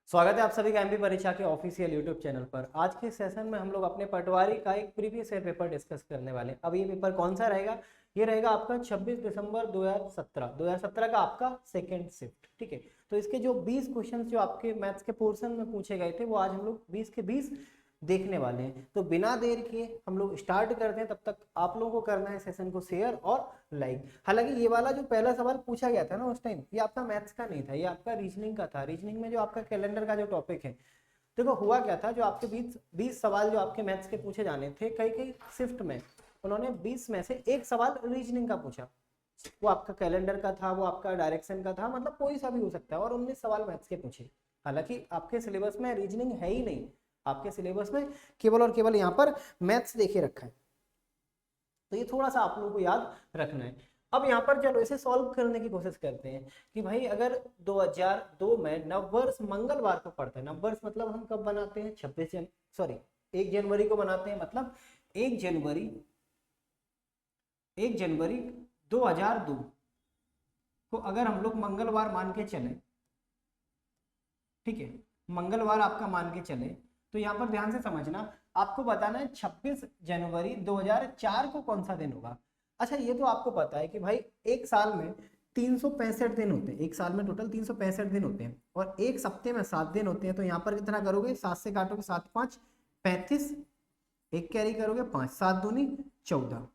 स्वागत है आप सभी का एमपी परीक्षा के ऑफिशियल यूट्यूब चैनल पर। आज के सेशन में हम लोग अपने पटवारी का एक प्रीवियस ईयर पेपर डिस्कस करने वाले हैं। अब ये पेपर कौन सा रहेगा? ये रहेगा आपका 26 दिसंबर 2017 का आपका सेकंड शिफ्ट। ठीक है, तो इसके जो 20 क्वेश्चन जो आपके मैथ्स के पोर्शन में पूछे गए थे वो आज हम लोग 20 के 20 देखने वाले हैं। तो बिना देर किए हम लोग स्टार्ट करते हैं। तब तक आप लोगों को करना है सेशन को शेयर और लाइक। हालांकि ये वाला जो पहला सवाल पूछा गया था ना उस टाइम, ये आपका मैथ्स का नहीं था, ये आपका रीजनिंग का था। रीजनिंग में जो आपका कैलेंडर का जो टॉपिक है, देखो हुआ क्या था, जो आपके 20 सवाल जो आपके मैथ्स के पूछे जाने थे, कई कई शिफ्ट में उन्होंने 20 में से एक सवाल रीजनिंग का पूछा। वो आपका कैलेंडर का था, वो आपका डायरेक्शन का था, मतलब कोई सा भी हो सकता है। और 19 सवाल मैथ्स के पूछे। हालांकि आपके सिलेबस में रीजनिंग है ही नहीं, आपके सिलेबस में केवल और केवल यहाँ पर मैथ्स देखे रखा है। तो ये थोड़ा सा आप लोगों को याद रखना है। अब यहाँ पर चलो इसे सॉल्व करने की कोशिश करते हैं कि भाई अगर 2002 में नववर्ष मंगलवार को पड़ता है। नववर्ष मतलब हम कब बनाते हैं? 1 जनवरी को बनाते हैं। मतलब 1 जनवरी 2002 को अगर हम लोग मंगलवार मान के चले, ठीक है, मंगलवार आपका मान के चले, तो यहाँ पर ध्यान से समझना, आपको बताना है 26 जनवरी 2004 को कौन सा दिन होगा। अच्छा, ये तो आपको पता है कि भाई एक साल में 365 दिन होते हैं। एक साल में टोटल 365 दिन होते हैं और एक सप्ते में 7 दिन होते हैं। तो यहाँ पर कितना करोगे? 7 से काटोगे 7 5 35, एक कैरी करोगे 5, 7 दूनी 14।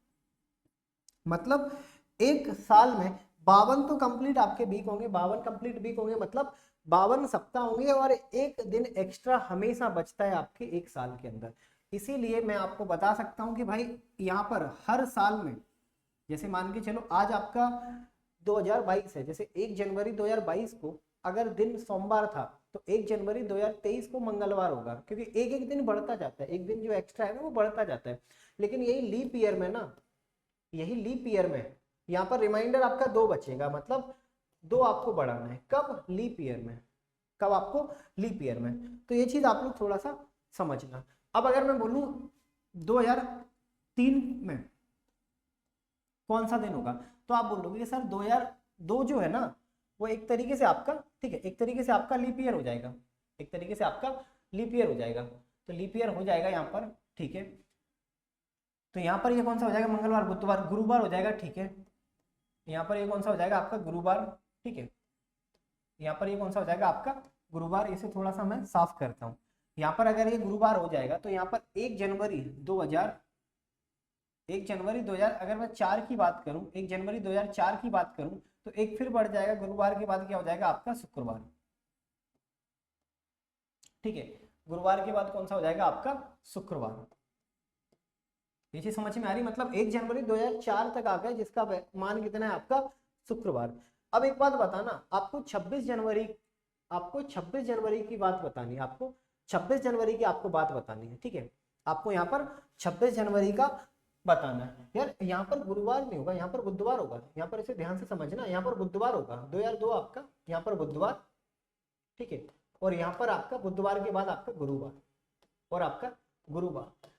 मतलब एक साल में 52 तो कंप्लीट आपके वीक होंगे, 52 कंप्लीट वीक होंगे, मतलब 52 सप्ताह होंगे और एक दिन एक्स्ट्रा हमेशा बचता है आपके एक साल के अंदर। इसीलिए मैं आपको बता सकता हूं कि भाई यहाँ पर हर साल में, जैसे मान के चलो आज आपका 2022 है, जैसे 1 जनवरी 2022 को अगर दिन सोमवार था तो 1 जनवरी 2023 को मंगलवार होगा, क्योंकि एक एक दिन बढ़ता जाता है, एक दिन जो एक्स्ट्रा है ना वो बढ़ता जाता है। लेकिन यही लीप ईयर में ना, यही लीप ईयर में यहाँ पर रिमाइंडर आपका 2 बचेगा, मतलब 2 आपको बढ़ाना है। कब? लीप ईयर में। कब आपको? लीप ईयर में। तो ये चीज आप लोग थोड़ा सा समझना। अब अगर मैं बोलूं 2003 में कौन सा दिन होगा, तो आप बोलोगे कि सर 2002 जो है ना वो एक तरीके से आपका, ठीक है, एक तरीके से आपका लीप ईयर हो जाएगा, एक तरीके से आपका लीप ईयर हो जाएगा। तो लीप ईयर हो जाएगा यहाँ पर, ठीक है। तो यहाँ पर ये कौन सा हो जाएगा? मंगलवार, बुधवार, गुरुवार हो जाएगा, ठीक है। यहाँ पर ये कौन सा हो जाएगा? आपका गुरुवार, ठीक है। यहाँ पर ये कौन सा हो जाएगा? आपका गुरुवार। इसे थोड़ा सा मैं साफ करता हूँ। यहाँ पर अगर ये गुरुवार हो जाएगा तो यहाँ पर 1 जनवरी 2000 अगर मैं 4 की बात करूं, 1 जनवरी 2004 की बात करूं, तो एक फिर बढ़ जाएगा। गुरुवार के बाद क्या हो जाएगा? आपका शुक्रवार, ठीक है। गुरुवार के बाद कौन सा हो जाएगा? आपका शुक्रवार। ये चीज समझ में आ रही? मतलब 1 जनवरी 2004 तक आ गया, जिसका मान कितना है? आपका शुक्रवार। अब एक बात बताना, आपको 26 जनवरी की बात बतानी है। आपको 26 जनवरी की आपको बात बतानी है, ठीक है। आपको यहाँ पर 26 जनवरी का बताना है। यार यहाँ पर गुरुवार नहीं होगा, यहाँ पर बुधवार होगा। यहाँ पर इसे ध्यान से समझना, यहाँ पर बुधवार होगा। 2002 आपका यहाँ पर बुधवार, ठीक है। और यहाँ पर आपका बुधवार के बाद आपका गुरुवार और आपका गुरुवार।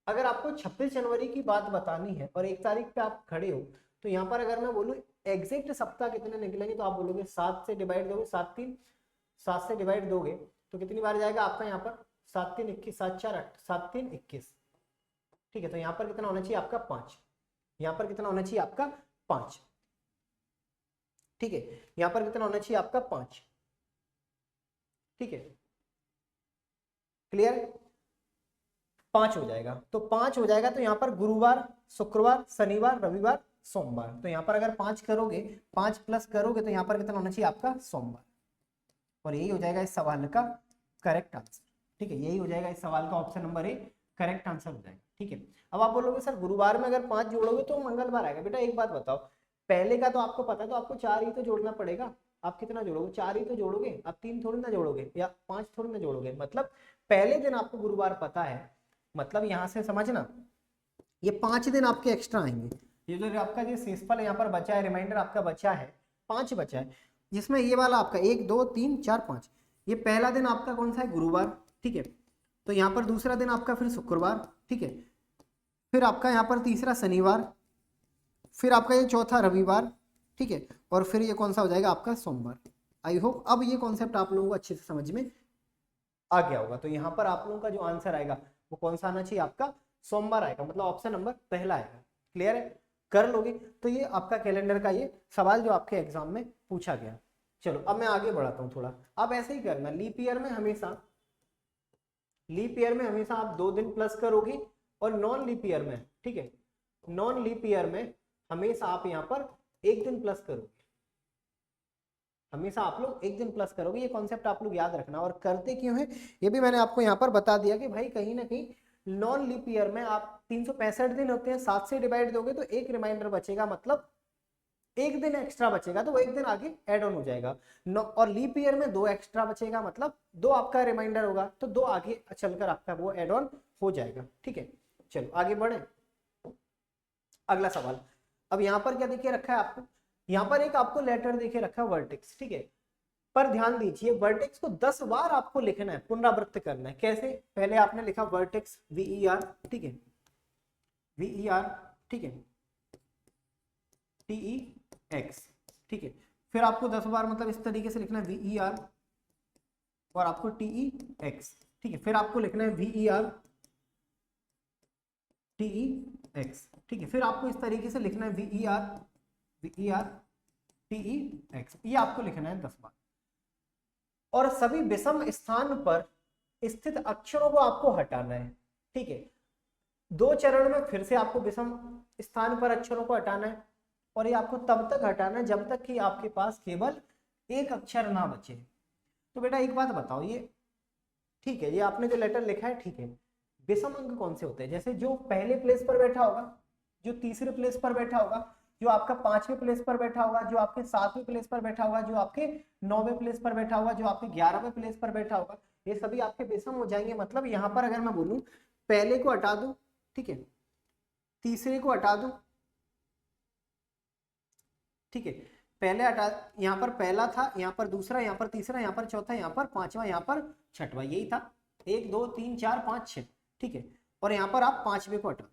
अगर आपको 26 जनवरी की बात बतानी है और 1 तारीख पे आप खड़े हो, तो यहाँ पर अगर मैं बोलूँ एग्जैक्ट सप्ताह कितने निकलेंगे, तो आप बोलोगे 7 से डिवाइड दोगे, 7 से डिवाइड दोगे तो कितनी बार जाएगा आपका? यहाँ पर 7 3 21, 7 4 8, 7 3 21, ठीक है। तो यहाँ पर कितना होना चाहिए? आपका 5। यहाँ पर कितना होना चाहिए? आपका 5, ठीक है। यहाँ पर कितना होना चाहिए? आपका 5, ठीक है। क्लियर? 5 हो जाएगा। तो 5 हो जाएगा, तो यहाँ पर गुरुवार, शुक्रवार, शनिवार, रविवार, सोमवार। तो यहाँ पर अगर 5 करोगे, 5 प्लस करोगे, तो यहाँ पर कितना होना चाहिए? आपका सोमवार। और यही हो जाएगा इस सवाल का करेक्ट आंसर, ठीक है। यही हो जाएगा इस सवाल का option number A correct answer हो जाएगा, ठीक है। अब आप बोलोगे सर गुरुवार में अगर 5 जोड़ोगे तो मंगलवार आएगा। बेटा एक बात बताओ, पहले का तो आपको पता है, तो आपको 4 ही तो जोड़ना पड़ेगा। आप कितना जोड़ोगे? 4 ही तो जोड़ोगे, आप 3 थोड़ी ना जोड़ोगे या 5 थोड़ी ना जोड़ोगे। मतलब पहले दिन आपको गुरुवार पता है, मतलब यहाँ से समझना ये 5 दिन आपके एक्स्ट्रा आएंगे। ये जो आपका जो शेषफल यहाँ पर बचा है, रिमाइंडर आपका बचा है, 5 बचा है, जिसमें ये वाला आपका 1 2 3 4 5, ये पहला दिन आपका कौन सा है? गुरुवार, ठीक है। तो यहाँ पर दूसरा दिन आपका फिर शुक्रवार, ठीक है। फिर आपका यहाँ पर तीसरा शनिवार, फिर आपका ये चौथा रविवार, ठीक है। और फिर ये कौन सा हो जाएगा? आपका सोमवार। आई होप अब ये कॉन्सेप्ट आप लोगों को अच्छे से समझ में आ गया होगा। तो यहाँ पर आप लोगों का जो आंसर आएगा वो कौन सा आना चाहिए, आपका सोमवार आएगा, मतलब ऑप्शन नंबर पहला आएगा। क्लियर है, कर लोगे। तो ये आपका कैलेंडर का ये सवाल जो आपके एग्जाम में पूछा गया। चलो अब मैं आगे बढ़ाता हूँ थोड़ा। अब ऐसे ही करना, लीप ईयर में हमेशा आप 2 दिन प्लस करोगे, और नॉन लीप ईयर में, ठीक है, नॉन लीप ईयर में हमेशा आप यहाँ पर 1 दिन प्लस करोगे। हमेशा आप लोग 1 दिन प्लस करोगे, ये कॉन्सेप्ट आप लोग याद रखना। और करते क्यों है ये भी मैंने आपको यहाँ पर बता दिया कि भाई कहीं ना कहीं नॉन लीप ईयर में आप 365 दिन होते हैं, 7 से डिवाइड दोगे तो एक रिमाइंडर बचेगा, मतलब 1 दिन एक्स्ट्रा बचेगा, तो वो 1 दिन आगे ऐड ऑन हो जाएगा। और लीप ईयर में 2 एक्स्ट्रा बचेगा, मतलब 2 आपका रिमाइंडर होगा, तो 2 आगे चलकर आपका वो ऐड ऑन हो जाएगा। ठीक है, चलो आगे बढ़े। अगला सवाल, अब यहाँ पर क्या देखिए रखा है आपको, यहाँ पर एक आपको लेटर देखे रखा है वर्टेक्स, ठीक है। पर ध्यान दीजिए वर्टेक्स को 10 बार आपको लिखना है, पुनरावृत्त करना है। कैसे, पहले आपने लिखा वर्टेक्स VER, ठीक है, VER, ठीक है, TEX, ठीक है। फिर आपको 10 बार मतलब इस तरीके से लिखना है VER और आपको TEX, ठीक है। फिर आपको लिखना है VER TEX, ठीक है। फिर आपको इस तरीके से लिखना है VER TEX, ये आपको लिखना है 10 बार। और सभी विषम स्थान पर स्थित अक्षरों को आपको हटाना है, ठीक है। 2 चरण में फिर से आपको विषम स्थान पर अक्षरों को हटाना है, और ये आपको तब तक हटाना है जब तक कि आपके पास केवल एक अक्षर ना बचे। तो बेटा एक बात बताओ, ये ठीक है, ये आपने जो लेटर लिखा है ठीक है, विषम अंक कौन से होते हैं, जैसे जो पहले प्लेस पर बैठा होगा, जो तीसरे प्लेस पर बैठा होगा, जो आपका 5वें प्लेस पर बैठा होगा, जो आपके 7वें प्लेस पर बैठा होगा, जो आपके 9वें प्लेस पर बैठा होगा, जो आपके 11वें प्लेस पर बैठा होगा, ये सभी आपके विषम हो जाएंगे। मतलब यहाँ पर अगर मैं बोलूं पहले को हटा दूं, ठीक है, तीसरे को हटा दूं, ठीक है, पहले हटा, यहाँ पर पहला था, यहाँ पर दूसरा, यहाँ पर तीसरा, यहाँ पर चौथा, यहाँ पर पांचवा, यहाँ पर छठवा, यही था 1 2 3 4 5 6, ठीक है। और यहाँ पर आप 5वें को हटा दो,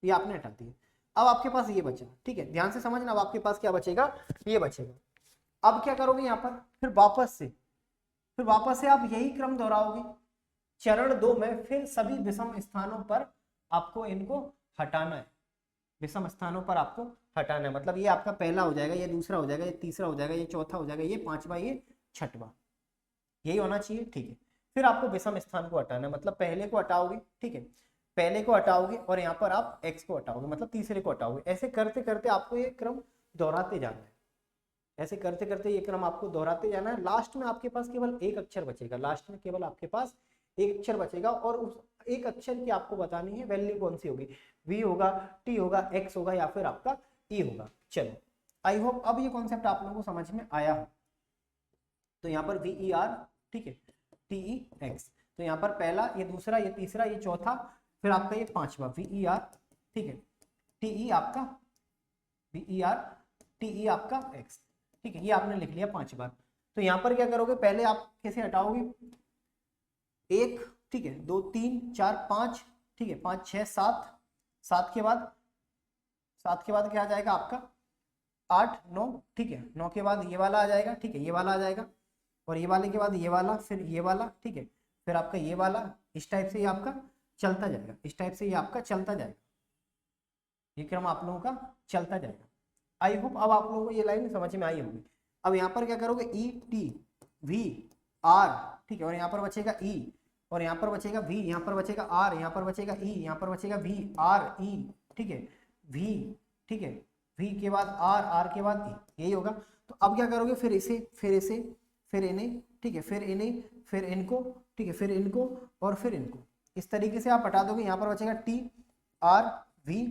ये आपने हटा दिया। अब आपके पास ये बचा, ठीक है, ध्यान से समझना। अब आपके पास क्या बचेगा, ये बचेगा। अब क्या करोगे यहाँ पर, फिर वापस से आप यही क्रम दोहराओगे। चरण 2 में फिर सभी विषम स्थानों पर आपको इनको हटाना है, विषम स्थानों पर आपको हटाना है। मतलब ये आपका पहला हो जाएगा, ये दूसरा हो जाएगा, ये तीसरा हो जाएगा, ये चौथा हो जाएगा, ये पांचवा, ये छठवा, यही होना चाहिए, ठीक है। फिर आपको विषम स्थान को हटाना है, मतलब पहले को हटाओगे, ठीक है, पहले को हटाओगे और यहाँ पर आप x को हटाओगे, मतलब तीसरे को हटाओगे। ऐसे करते करते आपको ये क्रम दोहराते जाना है, ऐसे करते करते ये क्रम आपको दोहराते जाना है। लास्ट में आपके पास केवल एक अक्षर बचेगा, लास्ट में केवल आपके पास एक अक्षर बचेगा, और उस एक अक्षर की आपको बतानी है वैल्यू कौन सी होगी, V होगा, T होगा, X होगा, या फिर आपका E होगा। चलो आई होप अब ये कॉन्सेप्ट आप लोगों को समझ में आया हो। तो यहाँ पर VER, ठीक है, TEX, तो यहाँ पर पहला, ये दूसरा, ये तीसरा, ये चौथा, फिर आपका ये पांचवा VER, ठीक है, TE आपका VER TE आपका X, ठीक है, ये आपने लिख लिया 5 बार। तो यहाँ पर क्या करोगे, पहले आप कैसे हटाओगे, 1, ठीक है, 2 3 4 5, ठीक है, 5 6 7, 7 के बाद क्या आ जाएगा आपका 8 9, ठीक है, 9 के बाद ये वाला आ जाएगा, ठीक है, ये वाला आ जाएगा, और ये वाले के बाद ये वाला, फिर ये वाला, ठीक है, फिर आपका ये वाला, इस टाइप से ये आपका चलता जाएगा, इस टाइप से ये आपका चलता जाएगा, ये क्रम आप लोगों का चलता जाएगा। आई होप अब आप लोगों को ये लाइन समझ में आई होगी। अब यहाँ पर क्या करोगे, ETVR, ठीक है, और यहाँ पर बचेगा E, और यहाँ पर बचेगा V, यहाँ पर बचेगा R, यहाँ पर बचेगा E, यहाँ पर बचेगा VRE, ठीक है, V, ठीक है, V के बाद R के बाद E, यही होगा। तो अब क्या करोगे, फिर इसे, फिर इन्हें, ठीक है, फिर इन्हें, फिर इनको, ठीक है, फिर इनको और फिर इनको, इस तरीके से आप हटा दोगे। यहाँ पर बचेगा TRVE,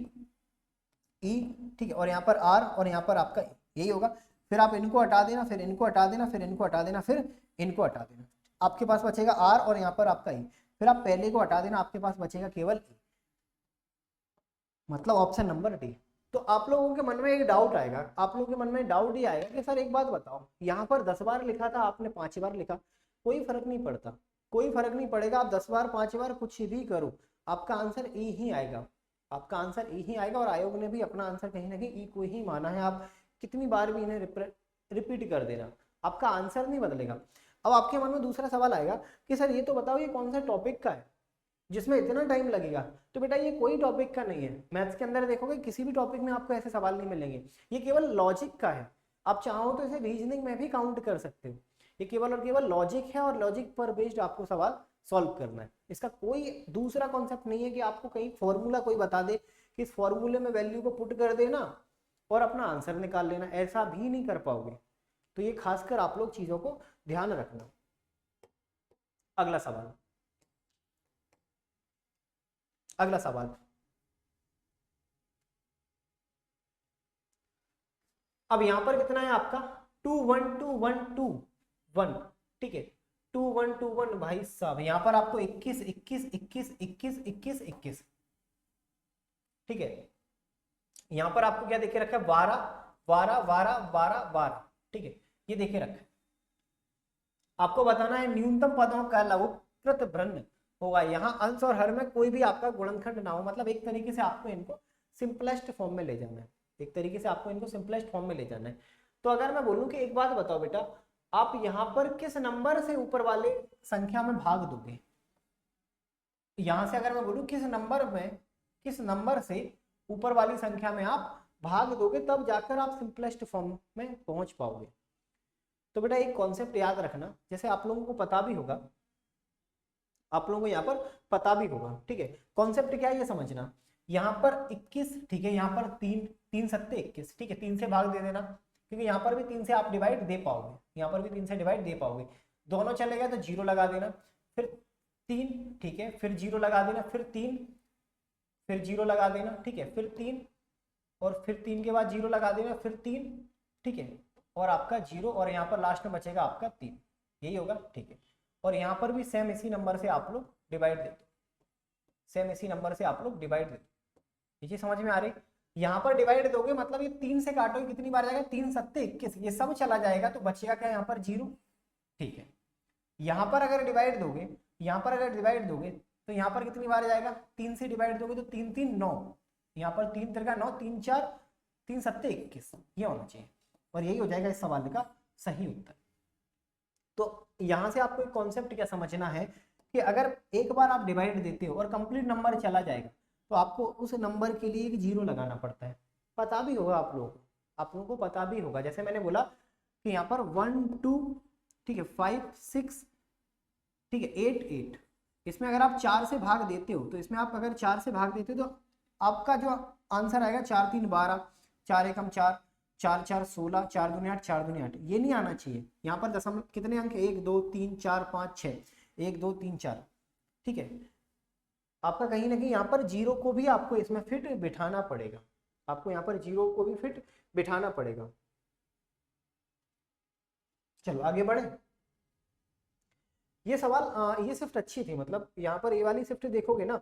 ठीक है, और यहाँ पर R और यहाँ पर आपका E, यही होगा। फिर आप इनको हटा देना, फिर इनको हटा देना, फिर इनको हटा देना, फिर इनको हटा देना, आपके पास बचेगा R और यहाँ पर आपका E। फिर आप पहले को हटा देना, आपके पास बचेगा केवल E, मतलब ऑप्शन नंबर डी। तो आप लोगों के मन में एक डाउट आएगा, आप लोगों के मन में डाउट ये आएगा कि सर एक बात बताओ, यहाँ पर 10 बार लिखा था, आपने 5 बार लिखा, कोई फर्क नहीं पड़ता, कोई फर्क नहीं पड़ेगा, आप 10 बार 5 बार कुछ भी करो, आपका आंसर ई ही आएगा, आपका आंसर ई ही आएगा। और आयोग ने भी अपना आंसर कहीं ना कहीं ई को ही माना है, आप कितनी बार भी इन्हें रिपीट कर देना, आपका आंसर नहीं बदलेगा। अब आपके मन में दूसरा सवाल आएगा कि सर ये तो बताओ ये कौन सा टॉपिक का है जिसमें इतना टाइम लगेगा। तो बेटा ये कोई टॉपिक का नहीं है, मैथ्स के अंदर देखोगे किसी भी टॉपिक में आपको ऐसे सवाल नहीं मिलेंगे, ये केवल लॉजिक का है। आप चाहो तो इसे रीजनिंग में भी काउंट कर सकते हो, ये केवल और केवल लॉजिक है और लॉजिक पर बेस्ड आपको सवाल सॉल्व करना है। इसका कोई दूसरा कॉन्सेप्ट नहीं है कि आपको कहीं फॉर्मूला कोई बता दे कि इस फॉर्मूले में वैल्यू को पुट कर देना और अपना आंसर निकाल लेना, ऐसा भी नहीं कर पाओगे। तो ये खासकर आप लोग चीजों को ध्यान रखना। अगला सवाल, अगला सवाल, अब यहां पर कितना है आपका 2 1 2 1 2 1, ठीक है 2 1 2 1 भाई साहब यहां पर आपको 21 21 21 21 21 21, ठीक है यहां पर आपको क्या देखे रखा है 12 12 12 12 12, ठीक है ये देखे रखा है। आपको बताना है न्यूनतम पदों का लघुकृत वर्ण होगा, यहाँ अंश और हर में कोई भी आपका गुणनखंड ना हो, मतलब एक तरीके से आपको इनको सिंपलेस्ट फॉर्म में ले जाना है, एक तरीके से आपको इनको सिंपलेस्ट फॉर्म में ले जाना है। तो अगर मैं बोलूं कि एक बात बताओ बेटा, आप यहाँ पर किस नंबर से ऊपर वाले संख्या में भाग दोगे, यहां से अगर मैं बोलूं किस नंबर से ऊपर वाली संख्या में आप भाग दोगे तब जाकर आप सिंपलेस्ट फॉर्म में पहुंच पाओगे। तो बेटा एक कॉन्सेप्ट याद रखना, जैसे आप लोगों को पता भी होगा, आप लोगों को यहाँ पर पता भी होगा, ठीक है कॉन्सेप्ट क्या है ये समझना। यहाँ पर 21, ठीक है यहाँ पर 3 3 सत्ते 21, ठीक है 3 से भाग दे देना, क्योंकि यहाँ पर भी 3 से आप डिवाइड दे पाओगे, यहाँ पर भी 3 से डिवाइड दे पाओगे, दोनों चले गए तो 0 लगा देना, फिर 3, ठीक है फिर 0 लगा देना, फिर 3 फिर 0 लगा देना, ठीक है फिर 3 और फिर 3 के बाद 0 लगा देना, फिर 3, ठीक है और आपका 0 और यहाँ पर लास्ट में बचेगा आपका 3, यही होगा, ठीक है और यहाँ पर भी सेम इसी नंबर से आप लोग डिवाइड दे दो, सेम इसी नंबर से आप लोग डिवाइड दे दो, ये चीज समझ में आ रही। यहाँ पर डिवाइड दोगे मतलब ये 3 से काटोगे कितनी बार जाएगा 3 सत्ते 21, ये सब चला जाएगा तो बचेगा क्या यहाँ पर 0, ठीक है यहाँ पर अगर डिवाइड दोगे, यहाँ पर अगर डिवाइड दोगे तो यहाँ पर कितनी बार जाएगा 3 से डिवाइड दोगे तो 3 3 9, यहाँ पर 3 3 9 3 4 3 सत्ते 21, ये होना चाहिए और यही हो जाएगा इस सवाल का सही उत्तर। तो यहां से आपको एक कॉन्सेप्ट क्या समझना है कि अगर एक बार आप डिवाइड देते हो और कंप्लीट नंबर चला जाएगा तो आपको उस नंबर के लिए एक 0 लगाना पड़ता है, पता भी होगा आप लोगों को पता भी होगा। जैसे मैंने बोला कि यहाँ पर 1 2, ठीक है 5 6, ठीक है 8 8, इसमें अगर आप 4 से भाग देते हो तो इसमें आप अगर 4 से भाग देते हो तो आपका जो आंसर आएगा 4 3 12, 4 1 4, 4 4 16, 4 दूनी 8, 4 दूनी 8, ये नहीं आना चाहिए। यहाँ पर दशमलव कितने अंक 1 2 3 4 5 6, 1 2 3 4, ठीक है आपका कहीं ना कहीं यहाँ पर 0 को भी आपको इसमें फिट बिठाना पड़ेगा, आपको यहाँ पर 0 को भी फिट बिठाना पड़ेगा। चलो आगे बढ़े। ये सवाल ये शिफ्ट अच्छी थी, मतलब यहाँ पर ये वाली शिफ्ट देखोगे ना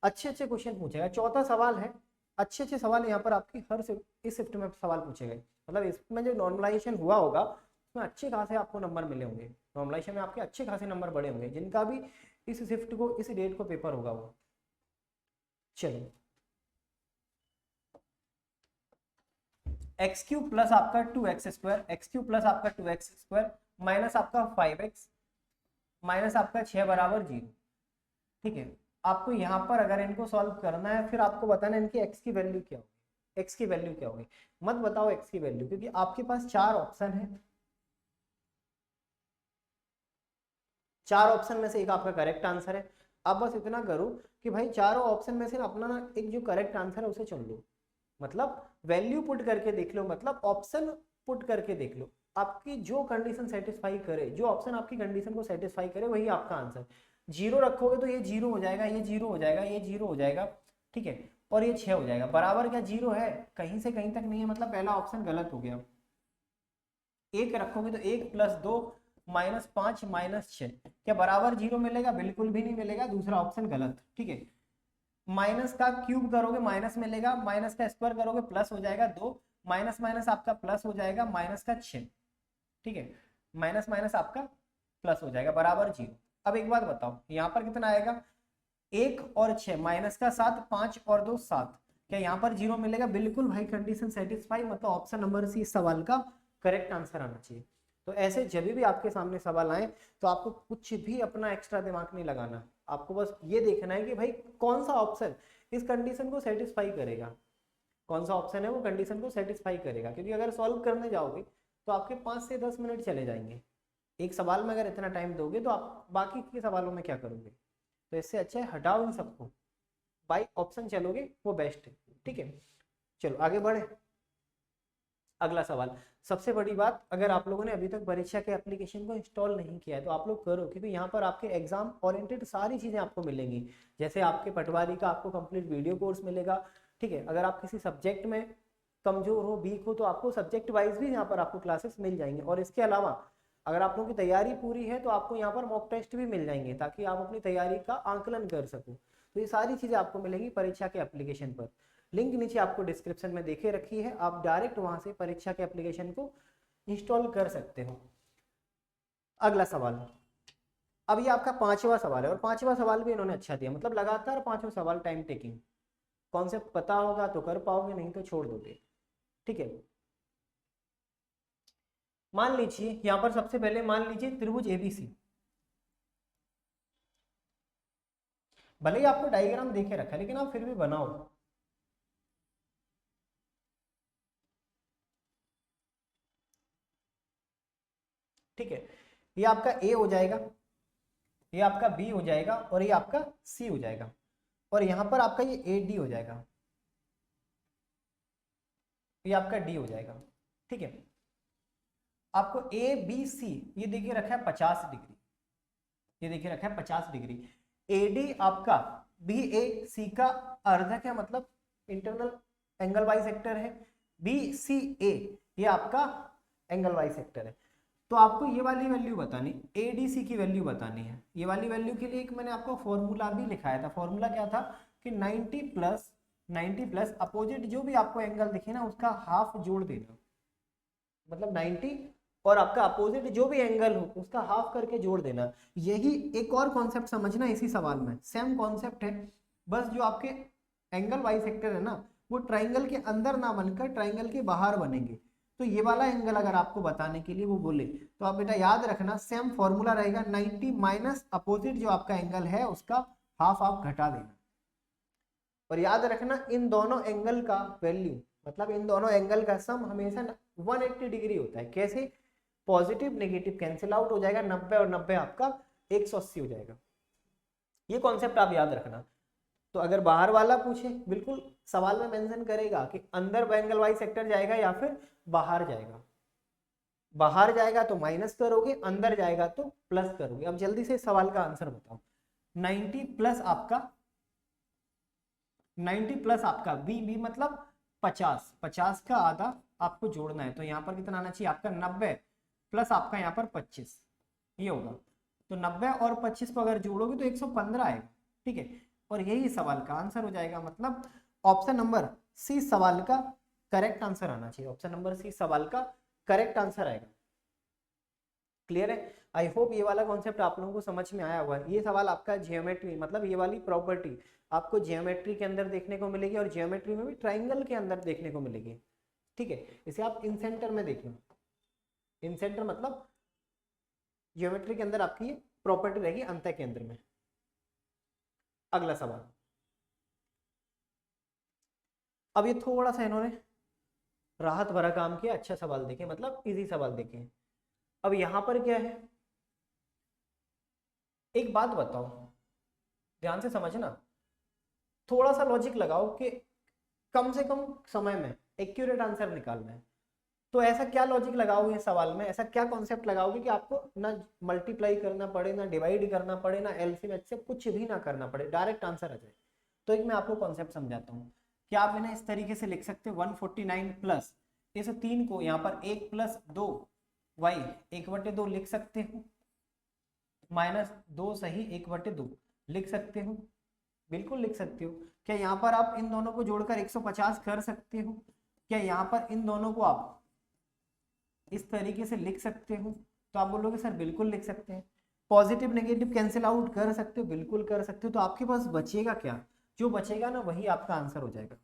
अच्छे अच्छे क्वेश्चन पूछेगा। चौथा सवाल है, अच्छे अच्छे सवाल यहाँ पर आपकी हर इस शिफ्ट में सवाल पूछे गए, मतलब इसमें जो नॉर्मलाइजेशन हुआ होगा उसमें अच्छे खासे आपको नंबर मिले होंगे, नॉर्मलाइजेशन में आपके अच्छे खासे नंबर बढ़े होंगे जिनका भी इस शिफ्ट को इस डेट को पेपर होगा वो। चलो एक्स क्यूब प्लस आपका 2x square, x cube plus आपका 2x स्क्वायर माइनस आपका 5x माइनस आपका 6 बराबर 0, ठीक है आपको यहाँ पर अगर इनको सॉल्व करना है फिर आपको बताना है इनकी x की वैल्यू क्या होगी, x की वैल्यू क्या होगी। मत बताओ x की वैल्यू, क्योंकि आपके पास 4 ऑप्शन है, 4 ऑप्शन में से एक आपका करेक्ट आंसर है। अब बस इतना करो कि भाई चारों ऑप्शन में से अपना ना एक जो करेक्ट आंसर है उसे चुन लो, मतलब वैल्यू पुट करके देख लो, मतलब ऑप्शन पुट करके देख लो, आपकी जो कंडीशन सेटिस्फाई करे, जो ऑप्शन आपकी कंडीशन को सेटिस्फाई करे वही आपका आंसर। 0 रखोगे तो ये 0 हो जाएगा, ये 0 हो जाएगा, ये 0 हो जाएगा, ठीक है और ये 6 हो जाएगा। बराबर क्या 0 है, कहीं से कहीं तक नहीं है, मतलब पहला ऑप्शन गलत हो गया। 1 रखोगे तो 1 प्लस 2 माइनस 5 माइनस 6, क्या बराबर 0 मिलेगा, बिल्कुल भी नहीं मिलेगा, दूसरा ऑप्शन गलत, ठीक है। माइनस का क्यूब करोगे माइनस मिलेगा, माइनस का स्क्वायर करोगे प्लस हो जाएगा 2, माइनस माइनस आपका प्लस हो जाएगा माइनस का 6, ठीक है माइनस माइनस आपका प्लस हो जाएगा बराबर 0। अब एक बात बताओ यहाँ पर कितना आएगा 1 और 6 माइनस का 7, 5 और 2 7, क्या यहाँ पर 0 मिलेगा, बिल्कुल भाई कंडीशन सेटिस्फाई, मतलब ऑप्शन नंबर सी इस सवाल का करेक्ट आंसर आना चाहिए। तो ऐसे जब भी आपके सामने सवाल आए तो आपको कुछ भी अपना एक्स्ट्रा दिमाग नहीं लगाना, आपको बस ये देखना है कि भाई कौन सा ऑप्शन इस कंडीशन को सेटिस्फाई करेगा, कौन सा ऑप्शन है वो कंडीशन को सेटिस्फाई करेगा। क्योंकि अगर सॉल्व करने जाओगे तो आपके 5 से 10 मिनट चले जाएंगे, एक सवाल में अगर इतना टाइम दोगे तो आप बाकी के सवालों में क्या करोगे। तो इससे अच्छा है हटाओ इन सबको, बाई ऑप्शन चलोगे वो बेस्ट है। ठीक है, चलो आगे बढ़े। अगला सवाल, सबसे बड़ी बात, अगर आप लोगों ने अभी तक परीक्षा के एप्लीकेशन को इंस्टॉल नहीं किया है तो आप लोग करो, क्योंकि यहाँ पर आपके एग्जाम ओरिएंटेड सारी चीज़ें आपको मिलेंगी। जैसे आपके पटवारी का आपको कंप्लीट वीडियो कोर्स मिलेगा। ठीक है, अगर आप किसी सब्जेक्ट में कमजोर हो, वीक हो, तो आपको सब्जेक्ट वाइज भी यहाँ पर आपको क्लासेस मिल जाएंगे। और इसके अलावा अगर आप लोगों की तैयारी पूरी है तो आपको यहाँ पर मॉक टेस्ट भी मिल जाएंगे, ताकि आप अपनी तैयारी का आंकलन कर सको। तो ये सारी चीज़ें आपको मिलेंगी परीक्षा के एप्लीकेशन पर। लिंक नीचे आपको डिस्क्रिप्शन में देखे रखी है, आप डायरेक्ट वहां से परीक्षा के एप्लीकेशन को इंस्टॉल कर सकते हो। अगला सवाल, अब ये आपका 5वां सवाल है, और 5वां सवाल भी इन्होंने अच्छा दिया, मतलब लगातार 5वां सवाल टाइम टेकिंग। कॉन्सेप्ट पता होगा तो कर पाओगे, नहीं तो छोड़ दोगे। ठीक है, मान लीजिए यहां पर सबसे पहले मान लीजिए त्रिभुज एबीसी, भले ही आपको डायग्राम देखे रखा है लेकिन आप फिर भी बनाओ। ठीक है, ये आपका ए हो जाएगा, ये आपका बी हो जाएगा, और ये आपका सी हो जाएगा, और यहां पर आपका ये ए डी हो जाएगा, ये आपका डी हो जाएगा। ठीक है, आपको ए बी सी ये देखिए रखा है 50 डिग्री, ये देखिए रखा है 50 डिग्री। ए डी आपका बी ए सी का अर्धक है, मतलब इंटरनल एंगल वाई सेक्टर है। बी सी ए ये आपका एंगल वाई सेक्टर है। तो आपको ये वाली वैल्यू बतानी, ए डी सी की वैल्यू बतानी है। ये वाली वैल्यू के लिए एक मैंने आपको फॉर्मूला भी लिखाया था। फॉर्मूला क्या था कि 90 प्लस अपोजिट जो भी आपको एंगल दिखे ना उसका हाफ जोड़ देना, मतलब 90 और आपका अपोजिट जो भी एंगल हो उसका हाफ करके जोड़ देना। यही एक और कॉन्सेप्ट समझना इसी सवाल में, सेम कॉन्सेप्ट है, बस जो आपके एंगल वाई सेक्टर है ना वो ट्राइंगल के अंदर ना बनकर ट्राइंगल के बाहर बनेंगे। तो ये वाला एंगल अगर आपको बताने के लिए वो बोले तो आप बेटा याद रखना सेम फॉर्मूला रहेगा, 90 माइनस अपोजिट जो आपका एंगल है उसका हाफ आप घटा देना। और याद रखना इन दोनों एंगल का वैल्यू, मतलब इन दोनों एंगल का सम हमेशा 180 डिग्री होता है। कैसे? पॉजिटिव नेगेटिव कैंसिल आउट हो जाएगा, 90 और 90 आपका 180 हो जाएगा। ये कॉन्सेप्ट आप याद रखना। तो अगर बाहर वाला पूछे बिल्कुल सवाल में मेंशन करेगा कि अंदर एंगल वाई सेक्टर जाएगा या फिर बाहर जाएगा। बाहर जाएगा तो माइनस करोगे, अंदर जाएगा तो प्लस करोगे। अब जल्दी से सवाल का आंसर बताओ। 90 प्लस आपका बी मतलब 50 का आधा आपको जोड़ना है। तो यहाँ पर कितना आना चाहिए आपका 90 प्लस आपका यहाँ पर 25, ये होगा। तो 90 और 25 को अगर जोड़ोगे तो 115 आएगा। ठीक है, और यही सवाल का आंसर हो जाएगा। मतलब ऑप्शन नंबर सी सवाल का करेक्ट आंसर आना चाहिए। ऑप्शन नंबर सी सवाल का करेक्ट आंसर आएगा। क्लियर है? आई होप ये वाला कॉन्सेप्ट आप लोगों को समझ में आया हुआ है। ये सवाल आपका जियोमेट्री, मतलब ये वाली प्रॉपर्टी आपको जियोमेट्री के अंदर देखने को मिलेगी, और जियोमेट्री में भी ट्राइंगल के अंदर देखने को मिलेगी। ठीक है, इसे आप इन सेंटर में देखना। इन सेंटर मतलब जियोमेट्री के अंदर आपकी ये प्रॉपर्टी रहेगी अंत केंद्र में। अगला सवाल, अब ये थोड़ा सा इन्होंने राहत भरा काम किया, अच्छा सवाल देखे, मतलब इजी सवाल देखे। अब यहां पर क्या है, एक बात बताओ, ध्यान से समझना, थोड़ा सा लॉजिक लगाओ कि कम से कम समय में एक्यूरेट आंसर निकालना है। तो ऐसा क्या लॉजिक लगाओगे इस सवाल में, ऐसा क्या कॉन्सेप्ट लगाओगे कि आपको ना मल्टीप्लाई करना पड़े, ना डिवाइड करना पड़े, ना एलसीएम एचसीएफ कुछ भी ना करना पड़े, डायरेक्ट आंसर आ जाए। तो एक मैं आपको कॉन्सेप्ट समझाता हूँ कि आप इन्हें इस तरीके से लिख सकते हो 149 प्लस इस 3 को यहाँ पर 1 प्लस 2 वाई 1/2 लिख सकते हो, माइनस 2 सही 1/2 लिख सकते हो, बिल्कुल लिख सकते हो। क्या यहाँ पर आप इन दोनों को जोड़कर 150 कर सकते हो? क्या यहाँ पर इन दोनों को आप इस तरीके से लिख सकते हो? तो आप बोलोगे सर बिल्कुल लिख सकते हैं। पॉजिटिव नेगेटिव कैंसिल आउट कर सकते हो? बिल्कुल कर सकते हो। तो आपके पास बचेगा क्या? जो बचेगा ना वही आपका आंसर हो जाएगा।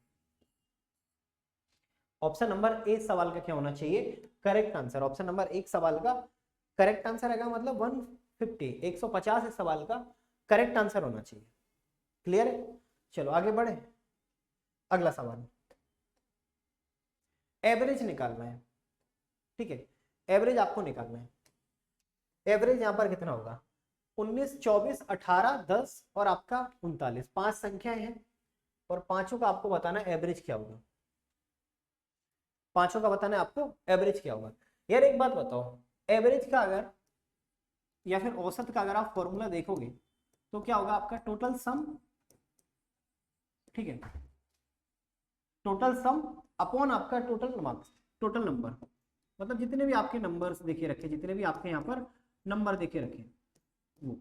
ऑप्शन नंबर ए सवाल का क्या होना चाहिए? Correct answer. ऑप्शन नंबर 1 सवाल का करेक्ट आंसर आएगा मतलब 150, 150 इस सवाल का करेक्ट आंसर होना चाहिए। क्लियर है? चलो आगे बढ़े। अगला सवाल, एवरेज निकालना है। ठीक है, एवरेज आपको निकालना है। एवरेज यहां पर कितना होगा? 19, 24, 18, 10 और आपका 39, 5 संख्याएं हैं और पांचों का आपको बताना है एवरेज क्या होगा। पांचों का बताना है आपको एवरेज क्या होगा। यार एक बात बताओ, एवरेज का अगर या फिर औसत का अगर आप फॉर्मूला देखोगे तो क्या होगा आपका? टोटल सम, ठीक है, टोटल सम अपॉन आपका टोटल मार्क्स, टोटल नंबर, मतलब जितने भी आपके नंबर्स देखे रखे, जितने भी आपके यहाँ पर नंबर देखे रखे वो,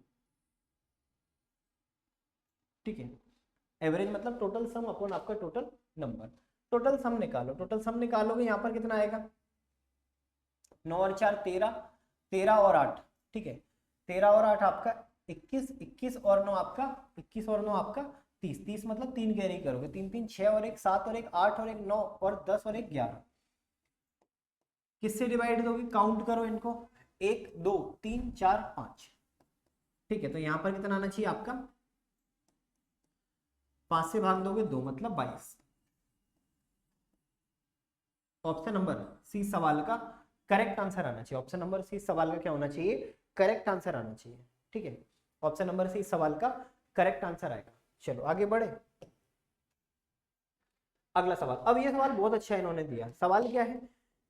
ठीक है। एवरेज मतलब टोटल सम अपॉन आपका टोटल नंबर। टोटल सम निकालो, टोटल सम निकालोगे यहाँ पर कितना आएगा? 9 और 4 13, 13 और 8, ठीक है, 13 और 8 आपका 21, 21 और 9 आपका 21 और 9 आपका 30, 30 मतलब 3 कैरी करोगे, 3 3 6 और 1 7 और 1 8 और 1 9 और 10 और 1 11। किससे डिवाइड दोगे? काउंट करो इनको, 1 2 3 4 5, ठीक है। तो यहां पर कितना आना चाहिए आपका? 5 से भाग दोगे 2 मतलब 22। ऑप्शन नंबर सी सवाल का करेक्ट आंसर आना चाहिए। ऑप्शन नंबर सी सवाल का क्या होना चाहिए? करेक्ट आंसर आना चाहिए, ठीक है। ऑप्शन नंबर सी सवाल का करेक्ट आंसर आएगा। चलो आगे बढ़े। अगला सवाल, अब ये सवाल बहुत अच्छा इन्होंने दिया। सवाल क्या है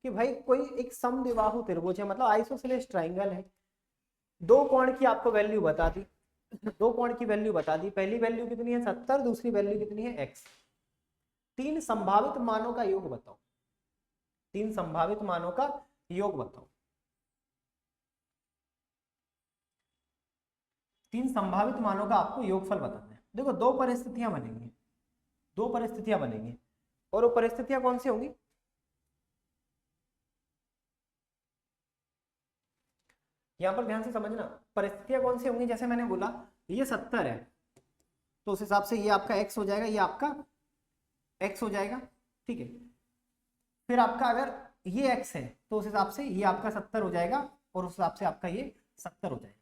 कि भाई कोई एक समद्विबाहु त्रिभुज है, मतलब आइसोसेलेस ट्राइंगल है, दो कोण की आपको वैल्यू बता दी, दो कोण की वैल्यू बता दी। पहली वैल्यू कितनी है? 70, दूसरी वैल्यू कितनी है? x। तीन संभावित मानों का योग बताओ, तीन संभावित मानों का योग बताओ। तीन संभावित मानों का आपको योगफल बताना है। देखो दो परिस्थितियां बनेंगी, दो परिस्थितियां बनेंगी और वो परिस्थितियां कौन सी होंगी? यहां पर ध्यान से समझना, परिस्थितियां कौन सी होंगी। जैसे मैंने बोला ये 70 है तो उस हिसाब से ये आपका x हो जाएगा, ये आपका x हो जाएगा, ठीक है। फिर आपका अगर ये x है तो उस हिसाब से ये आपका 70 हो जाएगा और उस हिसाब से आपका ये 70 हो जाएगा।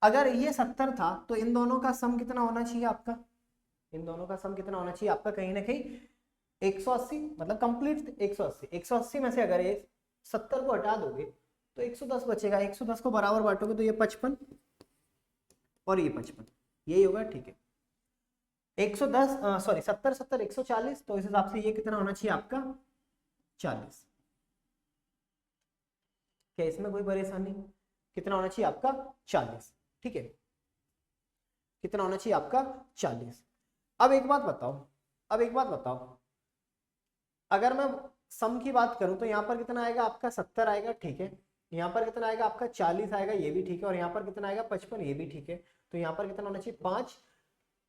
अगर ये 70 था तो इन दोनों का सम कितना होना चाहिए आपका? इन दोनों का सम कितना होना चाहिए आपका? कहीं ना कहीं 180, मतलब कंप्लीट 180। 180 में से अगर ये 70 को हटा दोगे तो 110 बचेगा। 110 को बराबर बांटोगे तो ये 55 और ये 55, यही होगा, ठीक है। 110 सॉरी 70 70 140, तो इस हिसाब से ये कितना होना चाहिए आपका? 40। क्या इसमें कोई परेशानी? कितना होना चाहिए आपका? 40, ठीक है। कितना होना चाहिए आपका? 40। अब एक बात बताओ, अब एक बात बताओ, अगर मैं सम की बात करूं तो यहाँ पर कितना आएगा आपका? 70 आएगा, ठीक है। यहाँ पर कितना आएगा आपका? 40 आएगा, ये भी ठीक है। और यहाँ पर कितना आएगा? 55, ये भी ठीक है। तो यहाँ पर कितना होना चाहिए? 5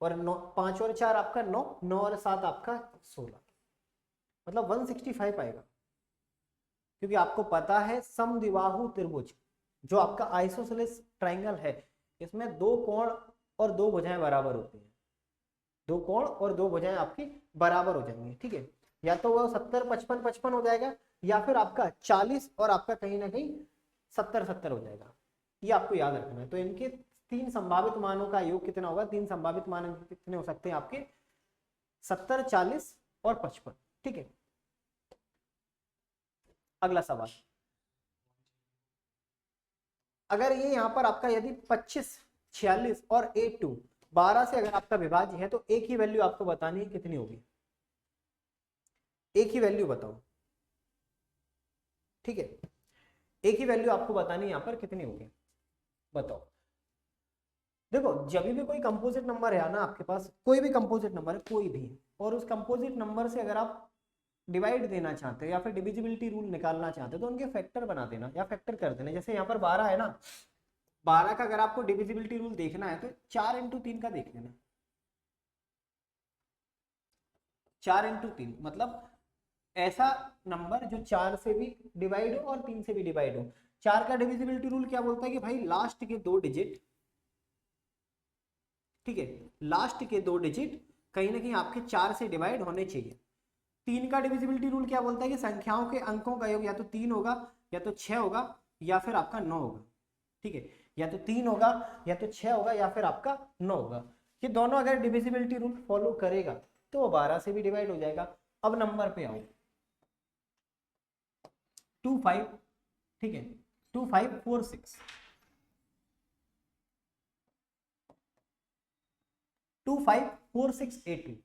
और 9, 5 और 4 आपका 9, 9 और 7 आपका 16, मतलब 165 आएगा। क्योंकि आपको पता है समद्विबाहु त्रिभुज जो आपका आइसोसेलेस ट्राइंगल है, इसमें दो कोण और दो भुजाएं बराबर होती हैं। दो कोण और दो भुजाएं आपकी बराबर हो जाएंगी, ठीक है। या तो वो 70 55 55 हो जाएगा, या फिर आपका 40 और आपका कहीं ना कहीं 70 70 हो जाएगा। ये आपको याद रखना है। तो इनके तीन संभावित मानों का योग कितना होगा? तीन संभावित मान कितने हो सकते हैं आपके? 70 40 और 55, ठीक है। अगला सवाल, अगर ये यहाँ पर आपका यदि 25 46 और 82 12 से अगर आपका विभाज्य है तो एक ही वैल्यू आपको बतानी है, कितनी होगी? एक ही वैल्यू बताओ, ठीक है। एक ही वैल्यू आपको बतानी है यहाँ पर, कितनी होगी बताओ। देखो जब भी कोई कंपोजिट नंबर है ना आपके पास, कोई भी कंपोजिट नंबर है कोई भी, और उस कंपोजिट नंबर से अगर आप डिवाइड देना चाहते हो या फिर डिविजिबिलिटी रूल निकालना चाहते हो तो उनके फैक्टर बना देना या फैक्टर कर देना। जैसे यहाँ पर 12 है ना, 12 का अगर आपको डिविजिबिलिटी रूल देखना है तो 4 × 3 का देख लेना। 4 × 3 मतलब ऐसा नंबर जो 4 से भी डिवाइड हो और 3 से भी डिवाइड हो। 4 का डिविजिबिलिटी रूल क्या बोलता है कि भाई लास्ट के दो डिजिट, ठीक है, लास्ट के दो डिजिट कहीं ना कहीं आपके 4 से डिवाइड होने चाहिए। 3 का डिविजिबिलिटी रूल क्या बोलता है कि संख्याओं के अंकों का योग या तो 3 होगा या तो 6 होगा या फिर आपका 9 होगा। ठीक है, या तो 3 होगा या तो 6 होगा या फिर आपका 9 होगा। ये दोनों अगर डिविजिबिलिटी रूल फॉलो करेगा तो वो 12 से भी डिवाइड हो जाएगा। अब नंबर पे आओ, 2 5, ठीक है, 2 5 4 6, 2 5 4 6 A2।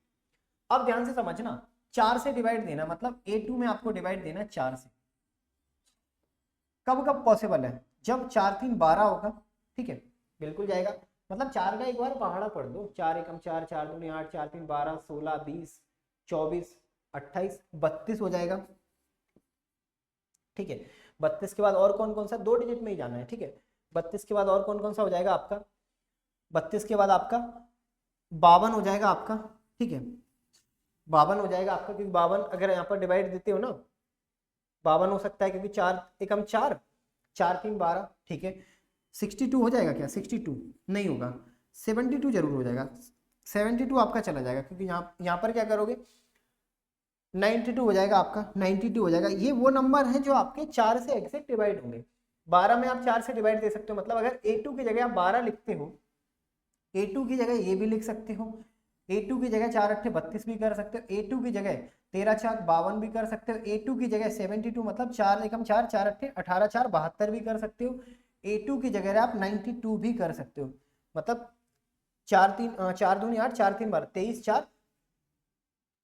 अब ध्यान से समझना, 4 से डिवाइड देना मतलब A2 में आपको डिवाइड देना 4 से। कब कब पॉसिबल है, जब 4 3 12 होगा, ठीक है, बिल्कुल जाएगा। मतलब 4 का एक बार पहाड़ा पढ़ दो, 4 एकम 4, 4 दूनी 8, 4 3 12, 16 20 24 28 32 हो जाएगा, ठीक है। 32 के बाद और कौन कौन सा, 2 डिजिट में ही जाना है, ठीक है। 32 के बाद और कौन कौन सा हो जाएगा आपका, 32 के बाद आपका 52 हो जाएगा आपका, ठीक है, 52 हो जाएगा आपका, क्योंकि 52 अगर यहाँ पर डिवाइड देते हो ना 52 हो सकता है, क्योंकि 4 एकम 4, 4 3 12, ठीक है। 62 हो जाएगा क्या, 62 नहीं होगा, 72 जरूर हो जाएगा, 72 आपका चला जाएगा, क्योंकि यहाँ पर क्या करोगे 92 हो जाएगा आपका, 92 हो जाएगा। ये वो नंबर है जो आपके 4 से एग्जैक्ट डिवाइड होंगे। 12 में आप 4 से डिवाइड दे सकते हो, मतलब अगर A2 की जगह आप 12 लिखते हो, A2 की जगह ये भी लिख सकते हो, A2 की जगह 4 8 32 भी कर सकते हो, A2 की जगह 13 4 52 भी कर सकते हो, A2 की जगह 72 मतलब 4 एकम 4, 4 8 18 4 72 भी कर सकते हो, A2 की जगह आप 92 भी कर सकते हो, मतलब 4 3 4 दूनी 8, 4 3 12 23 4